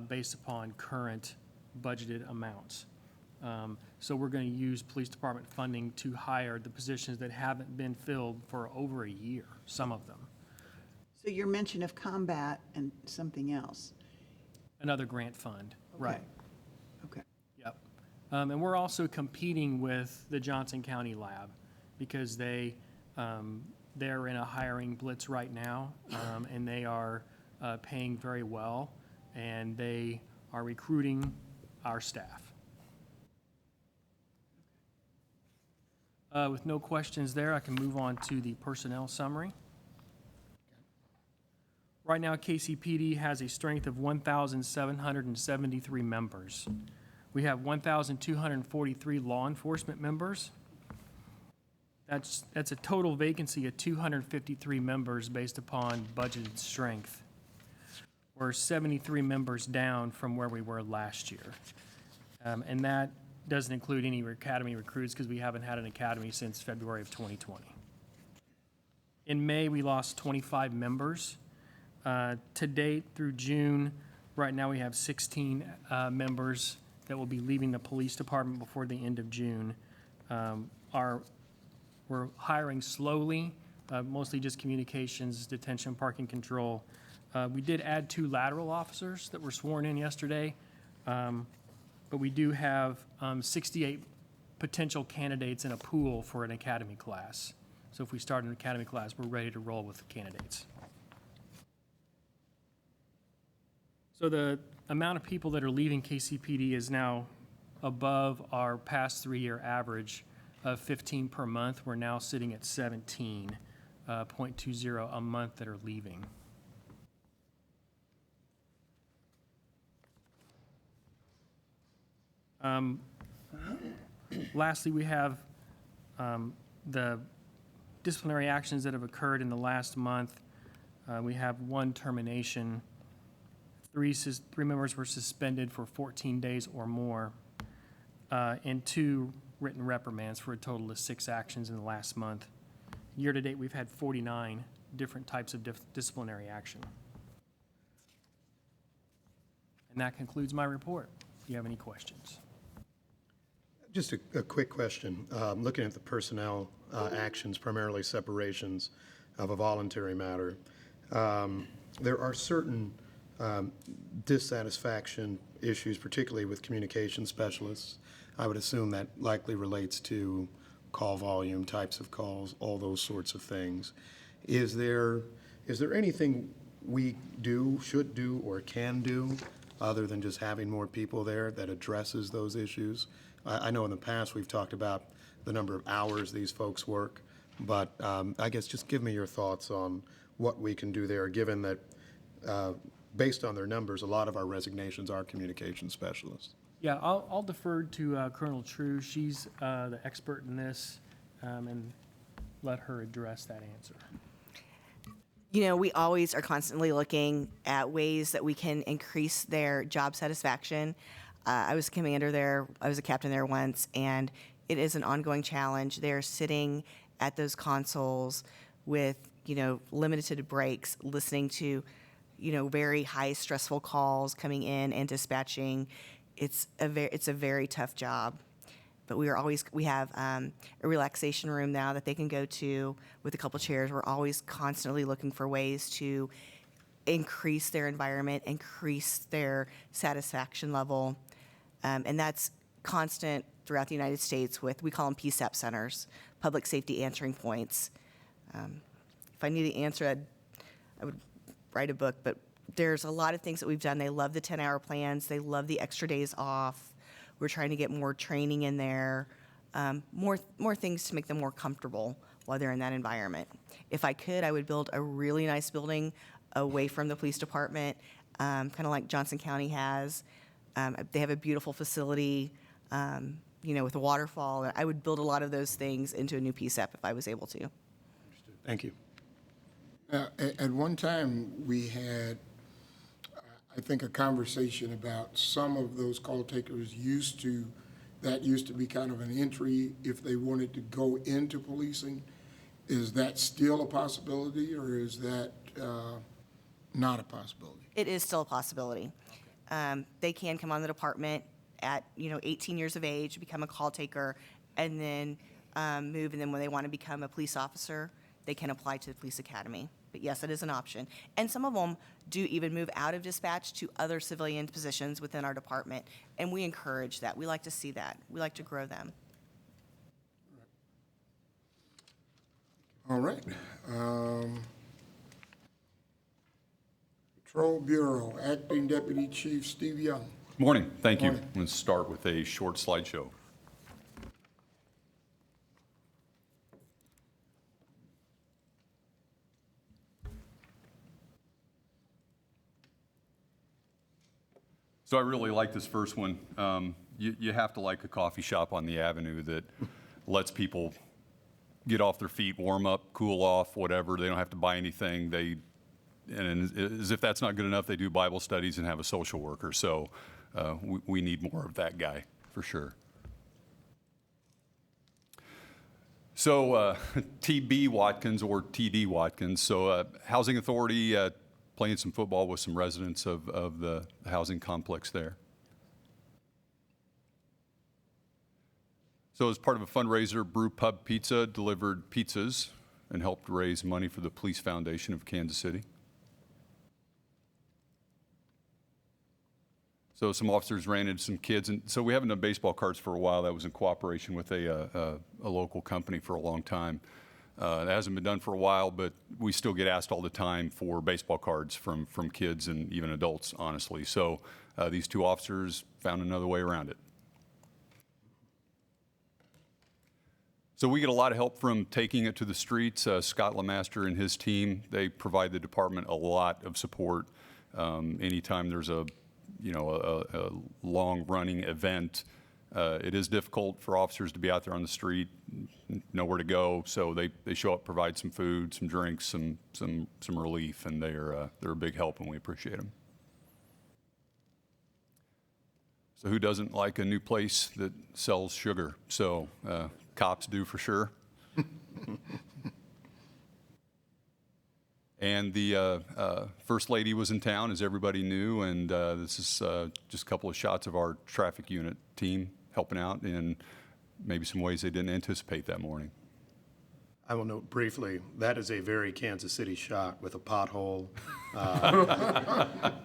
based upon current budgeted amounts. So we're going to use police department funding to hire the positions that haven't been filled for over a year, some of them. So your mention of combat and something else. Another grant fund, right. Okay. Yep. And we're also competing with the Johnson County Lab because they're in a hiring blitz right now, and they are paying very well, and they are recruiting our staff. With no questions there, I can move on to the personnel summary. Right now, Kcpd has a strength of 1,773 members. We have 1,243 law enforcement members. That's a total vacancy of 253 members based upon budgeted strength. We're 73 members down from where we were last year. And that doesn't include any academy recruits because we haven't had an academy since February of 2020. In May, we lost 25 members. To date, through June, right now we have 16 members that will be leaving the police department before the end of June. We're hiring slowly, mostly just communications, detention, parking control. We did add 2 lateral officers that were sworn in yesterday, but we do have 68 potential candidates in a pool for an academy class. So if we start an academy class, we're ready to roll with the candidates. So the amount of people that are leaving Kcpd is now above our past 3-year average of 15 per month. We're now sitting at 17. .20 a month that are leaving. Lastly, we have the disciplinary actions that have occurred in the last month. We have one termination. Three members were suspended for 14 days or more, and 2 written reprimands for a total of 6 actions in the last month. Year to date, we've had 49 different types of disciplinary action. And that concludes my report. Do you have any questions? Just a quick question. Looking at the personnel actions, primarily separations of a voluntary matter, there are certain dissatisfaction issues, particularly with communication specialists. I would assume that likely relates to call volume, types of calls, all those sorts of things. Is there anything we do, should do, or can do other than just having more people there that addresses those issues? I know in the past we've talked about the number of hours these folks work, but I guess just give me your thoughts on what we can do there, given that based on their numbers, a lot of our resignations are communication specialists. Yeah, I'll defer to Colonel True. She's the expert in this, and let her address that answer. You know, we always are constantly looking at ways that we can increase their job satisfaction. I was a commander there. I was a captain there once, and it is an ongoing challenge. They're sitting at those consoles with, limited breaks, listening to, very high stressful calls coming in and dispatching. It's a very tough job. But we have a relaxation room now that they can go to with a couple chairs. We're always constantly looking for ways to increase their environment, increase their satisfaction level. And that's constant throughout the United States we call them PSAP centers, public safety answering points. If I knew the answer, I would write a book, but there's a lot of things that we've done. They love the 10-hour plans. They love the extra days off. We're trying to get more training in there, more things to make them more comfortable while they're in that environment. If I could, I would build a really nice building away from the police department, kind of like Johnson County has. They have a beautiful facility, with a waterfall. I would build a lot of those things into a new PSAP if I was able to. Thank you. At one time, we had, I think, a conversation about some of those call takers used to be kind of an entry if they wanted to go into policing. Is that still a possibility, or is that not a possibility? It is still a possibility. They can come on the department at 18 years of age, become a call taker, and then move. And then when they want to become a police officer, they can apply to the police academy. But yes, it is an option. And some of them do even move out of dispatch to other civilian positions within our department. And we encourage that. We like to see that. We like to grow them. All right. Patrol Bureau, Acting Deputy Chief Steve Young. Morning. Thank you. Morning. I'm going to start with a short slideshow. So I really like this first one. You have to like a coffee shop on the avenue that lets people get off their feet, warm up, cool off, whatever. They don't have to buy anything. And as if that's not good enough, they do Bible studies and have a social worker. So we need more of that guy, for sure. So TB Watkins, or TD Watkins, so Housing Authority, playing some football with some residents of the housing complex there. So as part of a fundraiser, Brew Pub Pizza delivered pizzas and helped raise money for the Police Foundation of Kansas City. So some officers ran into some kids, and so we haven't done baseball cards for a while. That was in cooperation with a local company for a long time. That hasn't been done for a while, but we still get asked all the time for baseball cards from kids and even adults, honestly. So these two officers found another way around it. So we get a lot of help from taking it to the streets. Scott Lemaster and his team, they provide the department a lot of support. Anytime there's a long-running event, it is difficult for officers to be out there on the street, nowhere to go. So they show up, provide some food, some drinks, some relief, and they're a big help, and we appreciate them. So who doesn't like a new place that sells sugar? So cops do for sure. And the First Lady was in town, as everybody knew, and this is just a couple of shots of our traffic unit team helping out in maybe some ways they didn't anticipate that morning. I will note briefly, that is a very Kansas City shot with a pothole.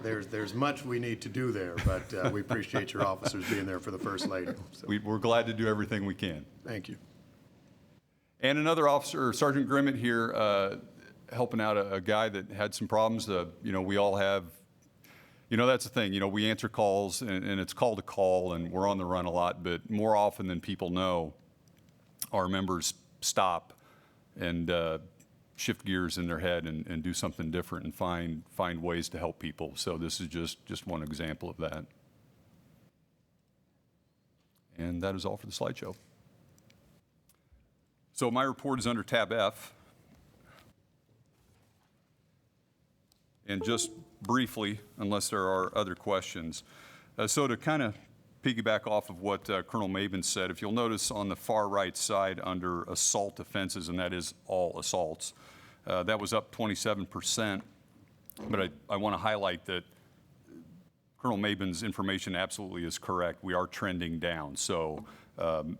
There's much we need to do there, but we appreciate your officers being there for the First Lady. So, We're glad to do everything we can. thank you. And another officer, Sergeant Grimmett here, helping out a guy that had some problems. We all have, that's the thing, we answer calls and it's call to call and we're on the run a lot, but more often than people know, our members stop and shift gears in their head and do something different and find ways to help people. So this is just one example of that. And that is all for the slideshow. So my report is under tab F. And just briefly, unless there are other questions, so to kind of piggyback off of what Colonel Maben said, if you'll notice on the far right side under assault offenses, and that is all assaults, that was up 27%. But I want to highlight that Colonel Maben's information absolutely is correct. We are trending down. So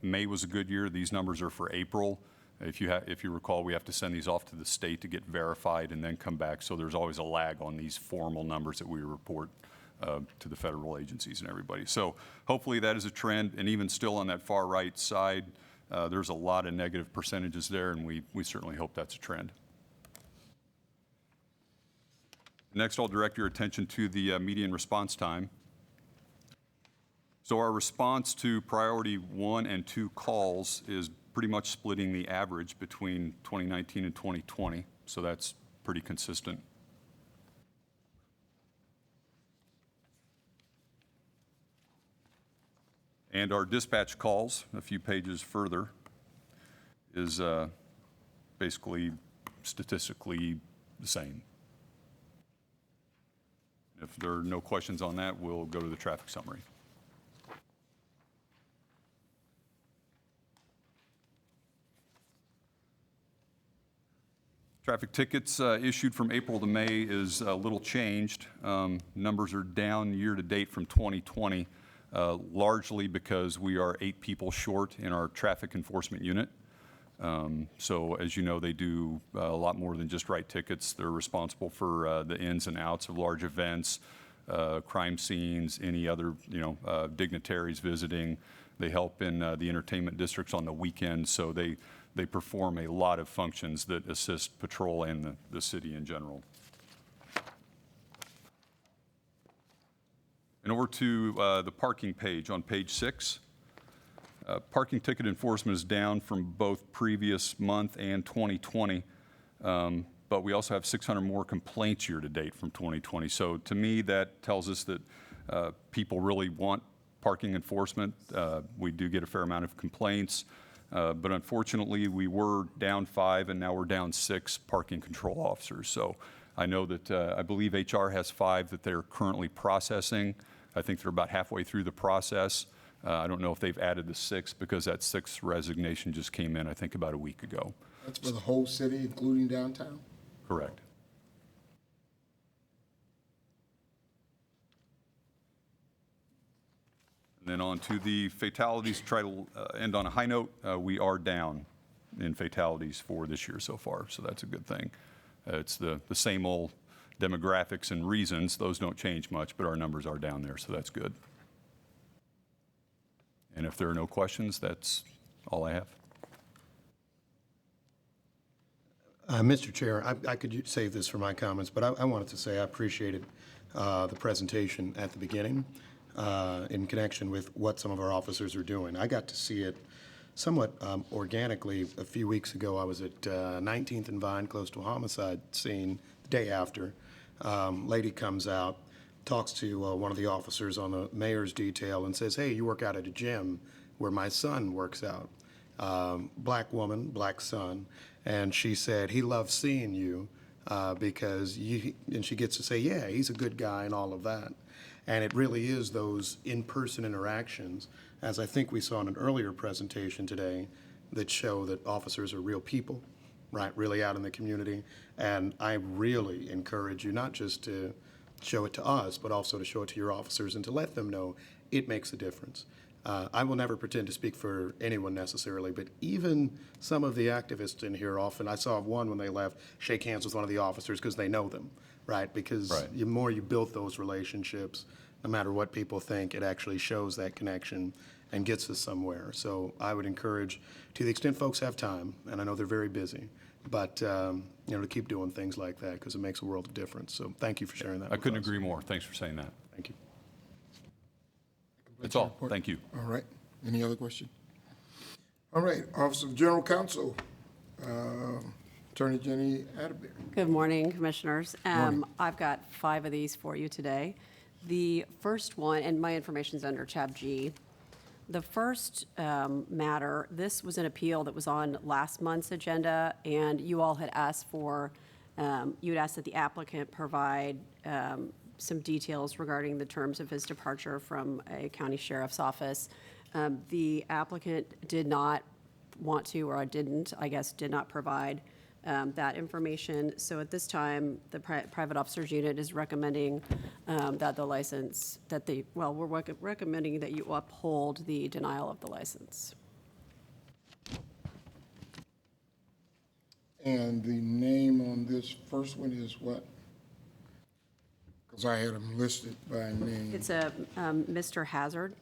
May was a good year. These numbers are for April. If you recall, we have to send these off to the state to get verified and then come back. So there's always a lag on these formal numbers that we report to the federal agencies and everybody. So hopefully that is a trend. And even still on that far right side, there's a lot of negative percentages there, and we certainly hope that's a trend. Next, I'll direct your attention to the median response time. So our response to priority 1 and 2 calls is pretty much splitting the average between 2019 and 2020. So that's pretty consistent. And our dispatch calls, a few pages further, is basically statistically the same. If there are no questions on that, we'll go to the traffic summary. Traffic tickets issued from April to May is a little changed. Numbers are down year to date from 2020, largely because we are 8 people short in our traffic enforcement unit. So as you know, they do a lot more than just write tickets. They're responsible for the ins and outs of large events, crime scenes, any other dignitaries visiting. They help in the entertainment districts on the weekends, so they perform a lot of functions that assist patrol and the city in general. And over to the parking page on page 6. Parking ticket enforcement is down from both previous month and 2020, but we also have 600 more complaints year to date from 2020. So to me, that tells us that people really want parking enforcement. We do get a fair amount of complaints, but unfortunately, we were down 5 and now we're down 6 parking control officers. So I know that I believe HR has 5 that they're currently processing. I think they're about halfway through the process. I don't know if they've added the 6th because that 6th resignation just came in, I think, about a week ago. That's for the whole city, including downtown? Correct. And then on to the fatalities, try to end on a high note. We are down in fatalities for this year so far, so that's a good thing. It's the same old demographics and reasons. Those don't change much, but our numbers are down there, so that's good. And if there are no questions, that's all I have. Mr. Chair, I could save this for my comments, but I wanted to say I appreciated the presentation at the beginning in connection with what some of our officers are doing. I got to see it somewhat organically, a few weeks ago, I was at 19th and Vine, close to a homicide scene, the day after. Lady comes out, talks to one of the officers on the mayor's detail and says, "Hey, you work out at a gym where my son works out." Black woman, black son, and she said, "He loves seeing you because you," and she gets to say, "Yeah, he's a good guy," and all of that. And it really is those in-person interactions, as I think we saw in an earlier presentation today, that show that officers are real people, right, really out in the community. And I really encourage you not just to show it to us, but also to show it to your officers and to let them know it makes a difference. I will never pretend to speak for anyone necessarily, but even some of the activists in here often, I saw one when they left, shake hands with one of the officers because they know them, right? Because the more you build those relationships, no matter what people think, it actually shows that connection and gets us somewhere. So I would encourage, to the extent folks have time, and I know they're very busy, but to keep doing things like that because it makes a world of difference. So thank you for sharing that. I couldn't agree more. Thanks for saying that. Thank you. That's all. Thank you. All right. Any other question? All right. Office of General Counsel, Attorney Jenny Atterbury. Good morning, Commissioners. Morning. I've got 5 of these for you today. The first one, and my information is under tab G. The first matter, this was an appeal that was on last month's agenda, and you all had asked for, you had asked that the applicant provide some details regarding the terms of his departure from a county sheriff's office. The applicant did not want to, or did not provide that information. So at this time, the private officers unit is recommending that the license, we're recommending that you uphold the denial of the license. And the name on this first one is what? Because I had them listed by name. It's a Mr. Hazard.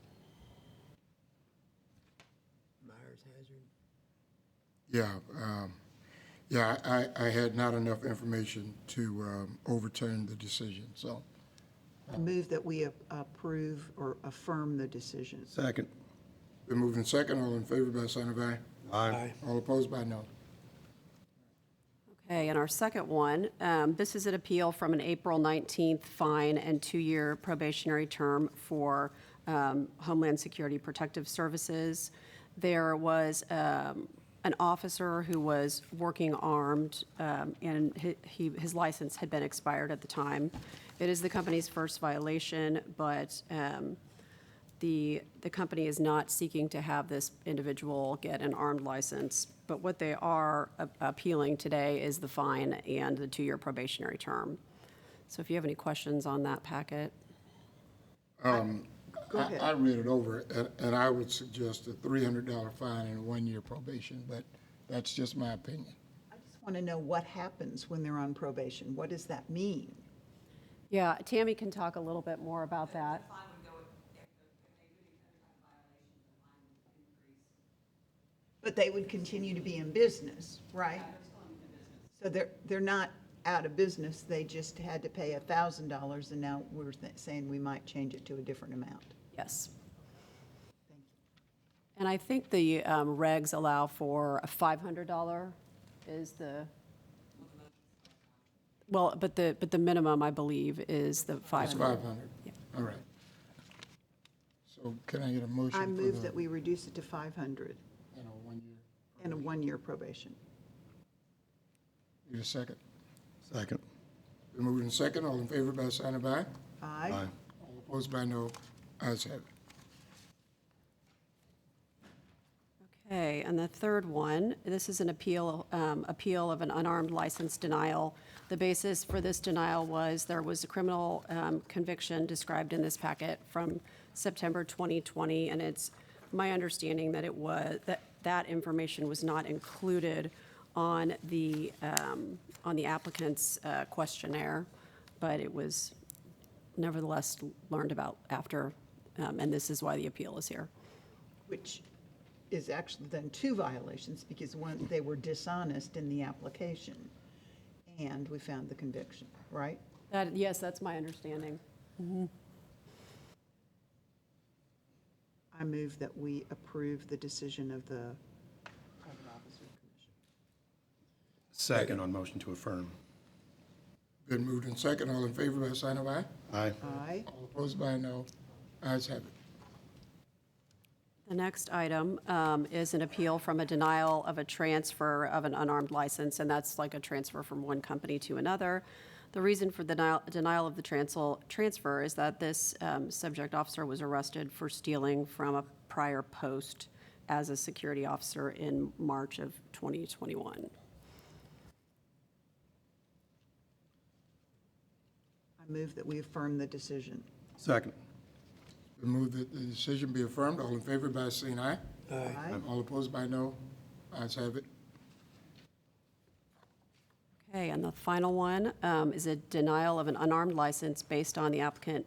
Myers Hazard. Yeah, I had not enough information to overturn the decision, so. I move that we approve or affirm the decision. Second. Been moved in second. All in favor by sign of aye. Aye. All opposed by no. Okay, and our second one, this is an appeal from an April 19th fine and 2-year probationary term for Homeland Security Protective Services. There was an officer who was working armed, and his license had been expired at the time. It is the company's first violation, but the company is not seeking to have this individual get an armed license. But what they are appealing today is the fine and the 2-year probationary term. So if you have any questions on that packet. Go ahead. I read it over, and I would suggest a $300 fine and a 1-year probation, but that's just my opinion. I just want to know what happens when they're on probation. What does that mean? Yeah, Tammy can talk a little bit more about that. But they would continue to be in business, right? So they're not out of business, they just had to pay $1,000, and now we're saying we might change it to a different amount. Yes. And I think the regs allow for a $500 is the, well, but the minimum, I believe, is the 500. It's 500. Yeah. All right. So can I get a motion? I for move the- that we reduce it to 500 And a 1-year. and a 1-year probation. Need a second? Second. Been moved in second. All in favor by sign of aye. Aye. All opposed by no. Ayes have it. Okay, and the third one, this is an appeal of an unarmed license denial. The basis for this denial was there was a criminal conviction described in this packet from September 2020, and it's my understanding that it was, that information was not included on the applicant's questionnaire, but it was nevertheless learned about after, and this is why the appeal is here. Which is actually then 2 violations, because one, they were dishonest in the application, and we found the conviction, right? Yes, that's my understanding. Mm-hmm. I move that we approve the decision of the Private Officer Commission. Second on motion to affirm. Been moved in second. All in favor by sign of aye. Aye. Aye. All opposed by no. Ayes have it. The next item is an appeal from a denial of a transfer of an unarmed license, and that's like a transfer from one company to another. The reason for the denial of the transfer is that this subject officer was arrested for stealing from a prior post as a security officer in March of 2021. I move that we affirm the decision. Second. Been moved that the decision be affirmed. All in favor by saying aye. Aye. All opposed by no. Ayes have it. Okay, and the final one is a denial of an unarmed license based on the applicant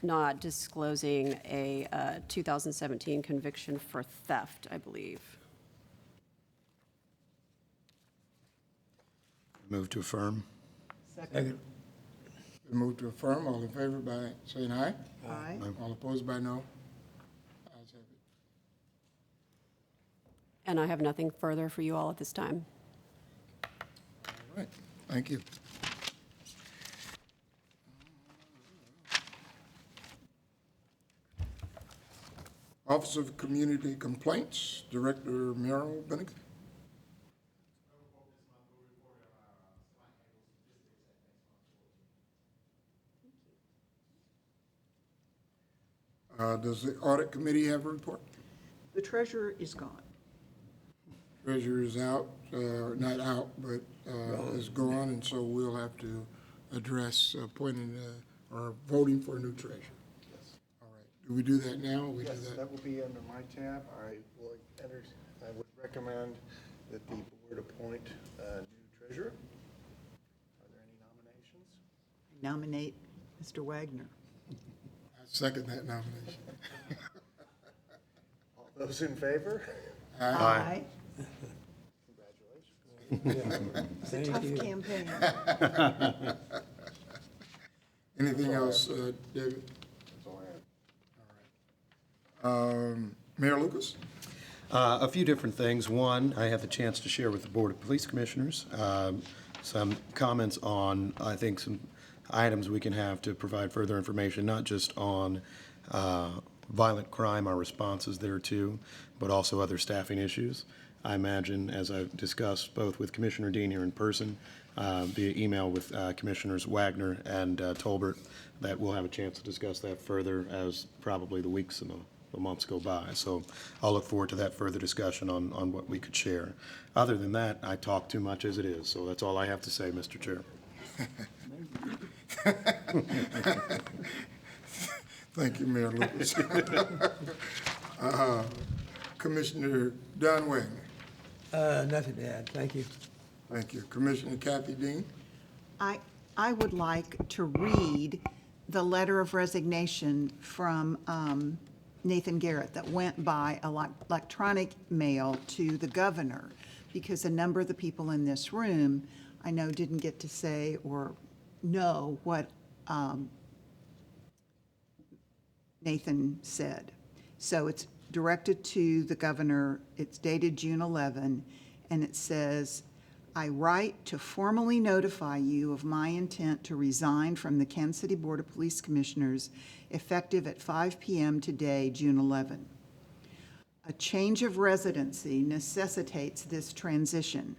not disclosing a 2017 conviction for theft, I believe. Move to affirm. Second. Been moved to affirm. All in favor by saying aye. Aye. All opposed by no. Ayes have it. And I have nothing further for you all at this time. All right. Thank you. Office of Community Complaints, Director Merrill Bennigan. Does the Audit Committee have a report? The treasurer is gone. Treasurer is out, not out, but is gone, and so we'll have to address appointing or voting for a new treasurer. All right. Do we do that now? Or we do Yes, that? that will be under my tab. I would recommend that the board appoint a new treasurer. Are there any nominations? Nominate Mr. Wagner. I second that nomination. All those in favor? Aye. Congratulations. It's a tough campaign. Anything else, David? That's all I have. Mayor Lucas? A few different things. One, I had the chance to share with the Board of Police Commissioners some comments on, I think, some items we can have to provide further information, not just on violent crime, our responses there too, but also other staffing issues. I imagine, as I've discussed both with Commissioner Dean here in person, via email with Commissioners Wagner and Tolbert, that we'll have a chance to discuss that further as probably the weeks and the months go by. So I'll look forward to that further discussion on what we could share. Other than that, I talk too much as it is, so that's all I have to say, Mr. Chair. Thank you, Mayor Lucas. Commissioner Don Wagner. Nothing to add. Thank you. Thank you. Commissioner Kathy Dean. I would like to read the letter of resignation from Nathan Garrett that went by electronic mail to the governor, because a number of the people in this room, I know, didn't get to say or know what Nathan said. So it's directed to the governor. It's dated June 11, and it says, I write to formally notify you of my intent to resign from the Kansas City Board of Police Commissioners effective at 5 p.m. today, June 11. A change of residency necessitates this transition,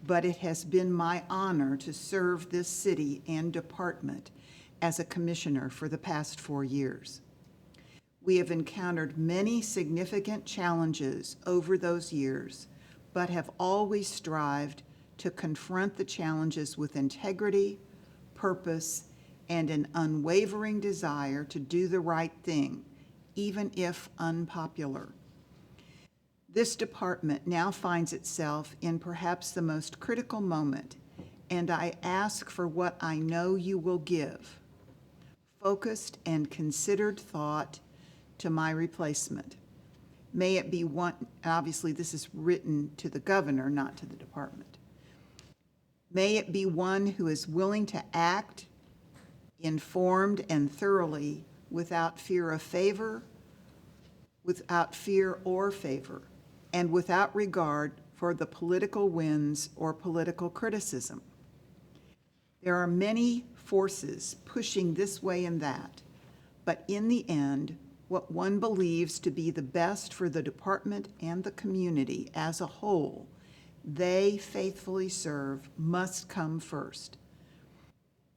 but it has been my honor to serve this city and department as a commissioner for the past 4 years. We have encountered many significant challenges over those years, but have always strived to confront the challenges with integrity, purpose, and an unwavering desire to do the right thing, even if unpopular. This department now finds itself in perhaps the most critical moment, and I ask for what I know you will give: focused and considered thought to my replacement. May it be one, obviously this is written to the governor, not to the department. May it be one who is willing to act informed and thoroughly without fear of favor, without fear or favor, and without regard for the political winds or political criticism. There are many forces pushing this way and that, but in the end, what one believes to be the best for the department and the community as a whole, they faithfully serve, must come first.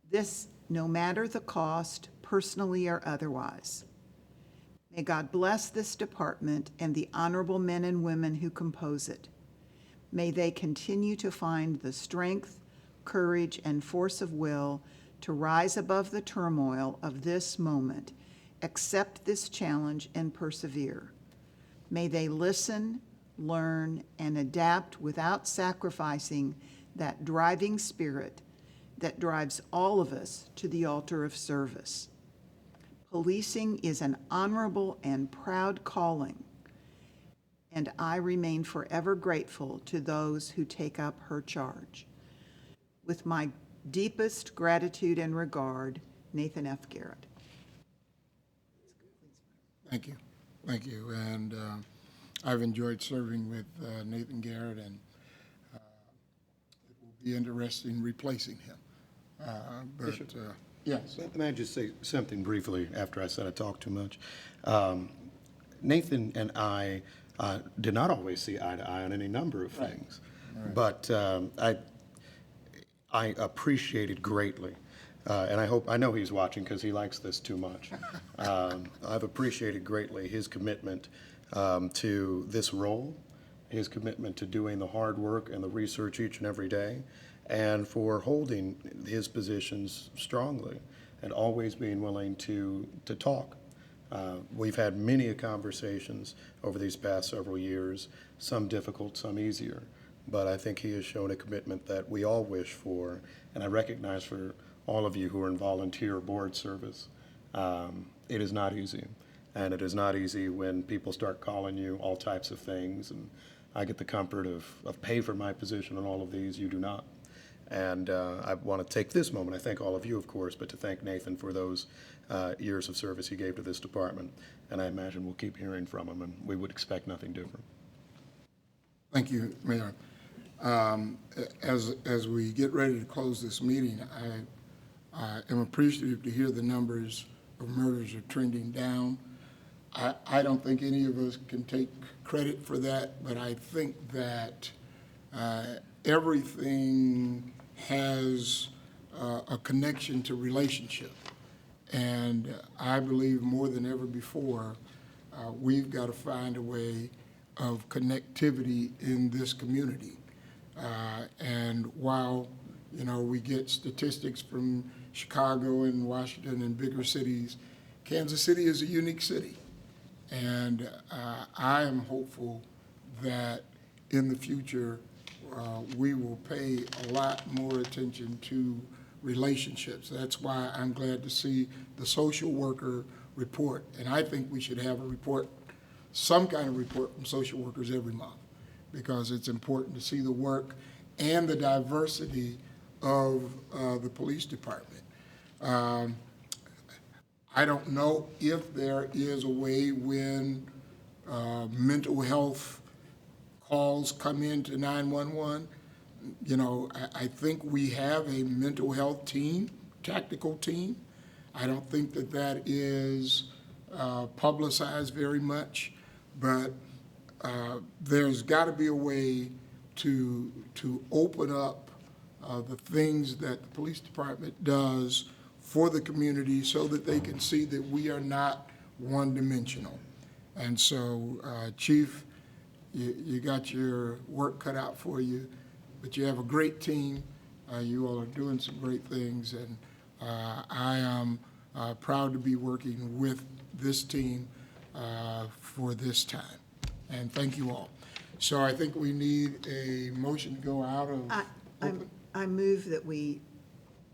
This, no matter the cost, personally or otherwise. May God bless this department and the honorable men and women who compose it. May they continue to find the strength, courage, and force of will to rise above the turmoil of this moment, accept this challenge, and persevere. May they listen, learn, and adapt without sacrificing that driving spirit that drives all of us to the altar of service. Policing is an honorable and proud calling, and I remain forever grateful to those who take up her charge. With my deepest gratitude and regard, Nathan F. Garrett. Thank you. Thank you. And I've enjoyed serving with Nathan Garrett, and it will be interesting replacing him. Bishop, yes. May I just say something briefly after I said I talked too much? Nathan and I did not always see eye to eye on any number of things, but I appreciated greatly, and I know he's watching because he likes this too much. I've appreciated greatly his commitment to this role, his commitment to doing the hard work and the research each and every day, and for holding his positions strongly and always being willing to talk. We've had many conversations over these past several years, some difficult, some easier, but I think he has shown a commitment that we all wish for, and I recognize for all of you who are in volunteer board service, it is not easy. And it is not easy when people start calling you all types of things, and I get the comfort of pay for my position on all of these, you do not. And I want to take this moment, I thank all of you, of course, but to thank Nathan for those years of service he gave to this department. And I imagine we'll keep hearing from him, and we would expect nothing different. Thank you, Mayor. As we get ready to close this meeting, I am appreciative to hear the numbers of murders are trending down. I don't think any of us can take credit for that, but I think that everything has a connection to relationship. And I believe more than ever before, we've got to find a way of connectivity in this community. And while, we get statistics from Chicago and Washington and bigger cities, Kansas City is a unique city. And I am hopeful that in the future, we will pay a lot more attention to relationships. That's why I'm glad to see the social worker report. And I think we should have a report, some kind of report from social workers every month, because it's important to see the work and the diversity of the police department. I don't know if there is a way when mental health calls come into 911. I think we have a mental health team, tactical team. I don't think that is publicized very much, but there's got to be a way to open up the things that the police department does for the community so that they can see that we are not one-dimensional. And so, Chief, you got your work cut out for you, but you have a great team. You all are doing some great things, and I am proud to be working with this team for this time. And thank you all. So I think we need a motion to go out of open. I move that we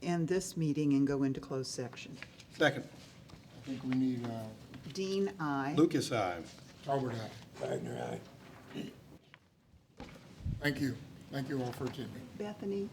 end this meeting and go into closed section. Second. I think we need Dean, aye. Lucas, aye. Talbot, aye. Wagner, aye. Thank you. Thank you all for attending. Bethany?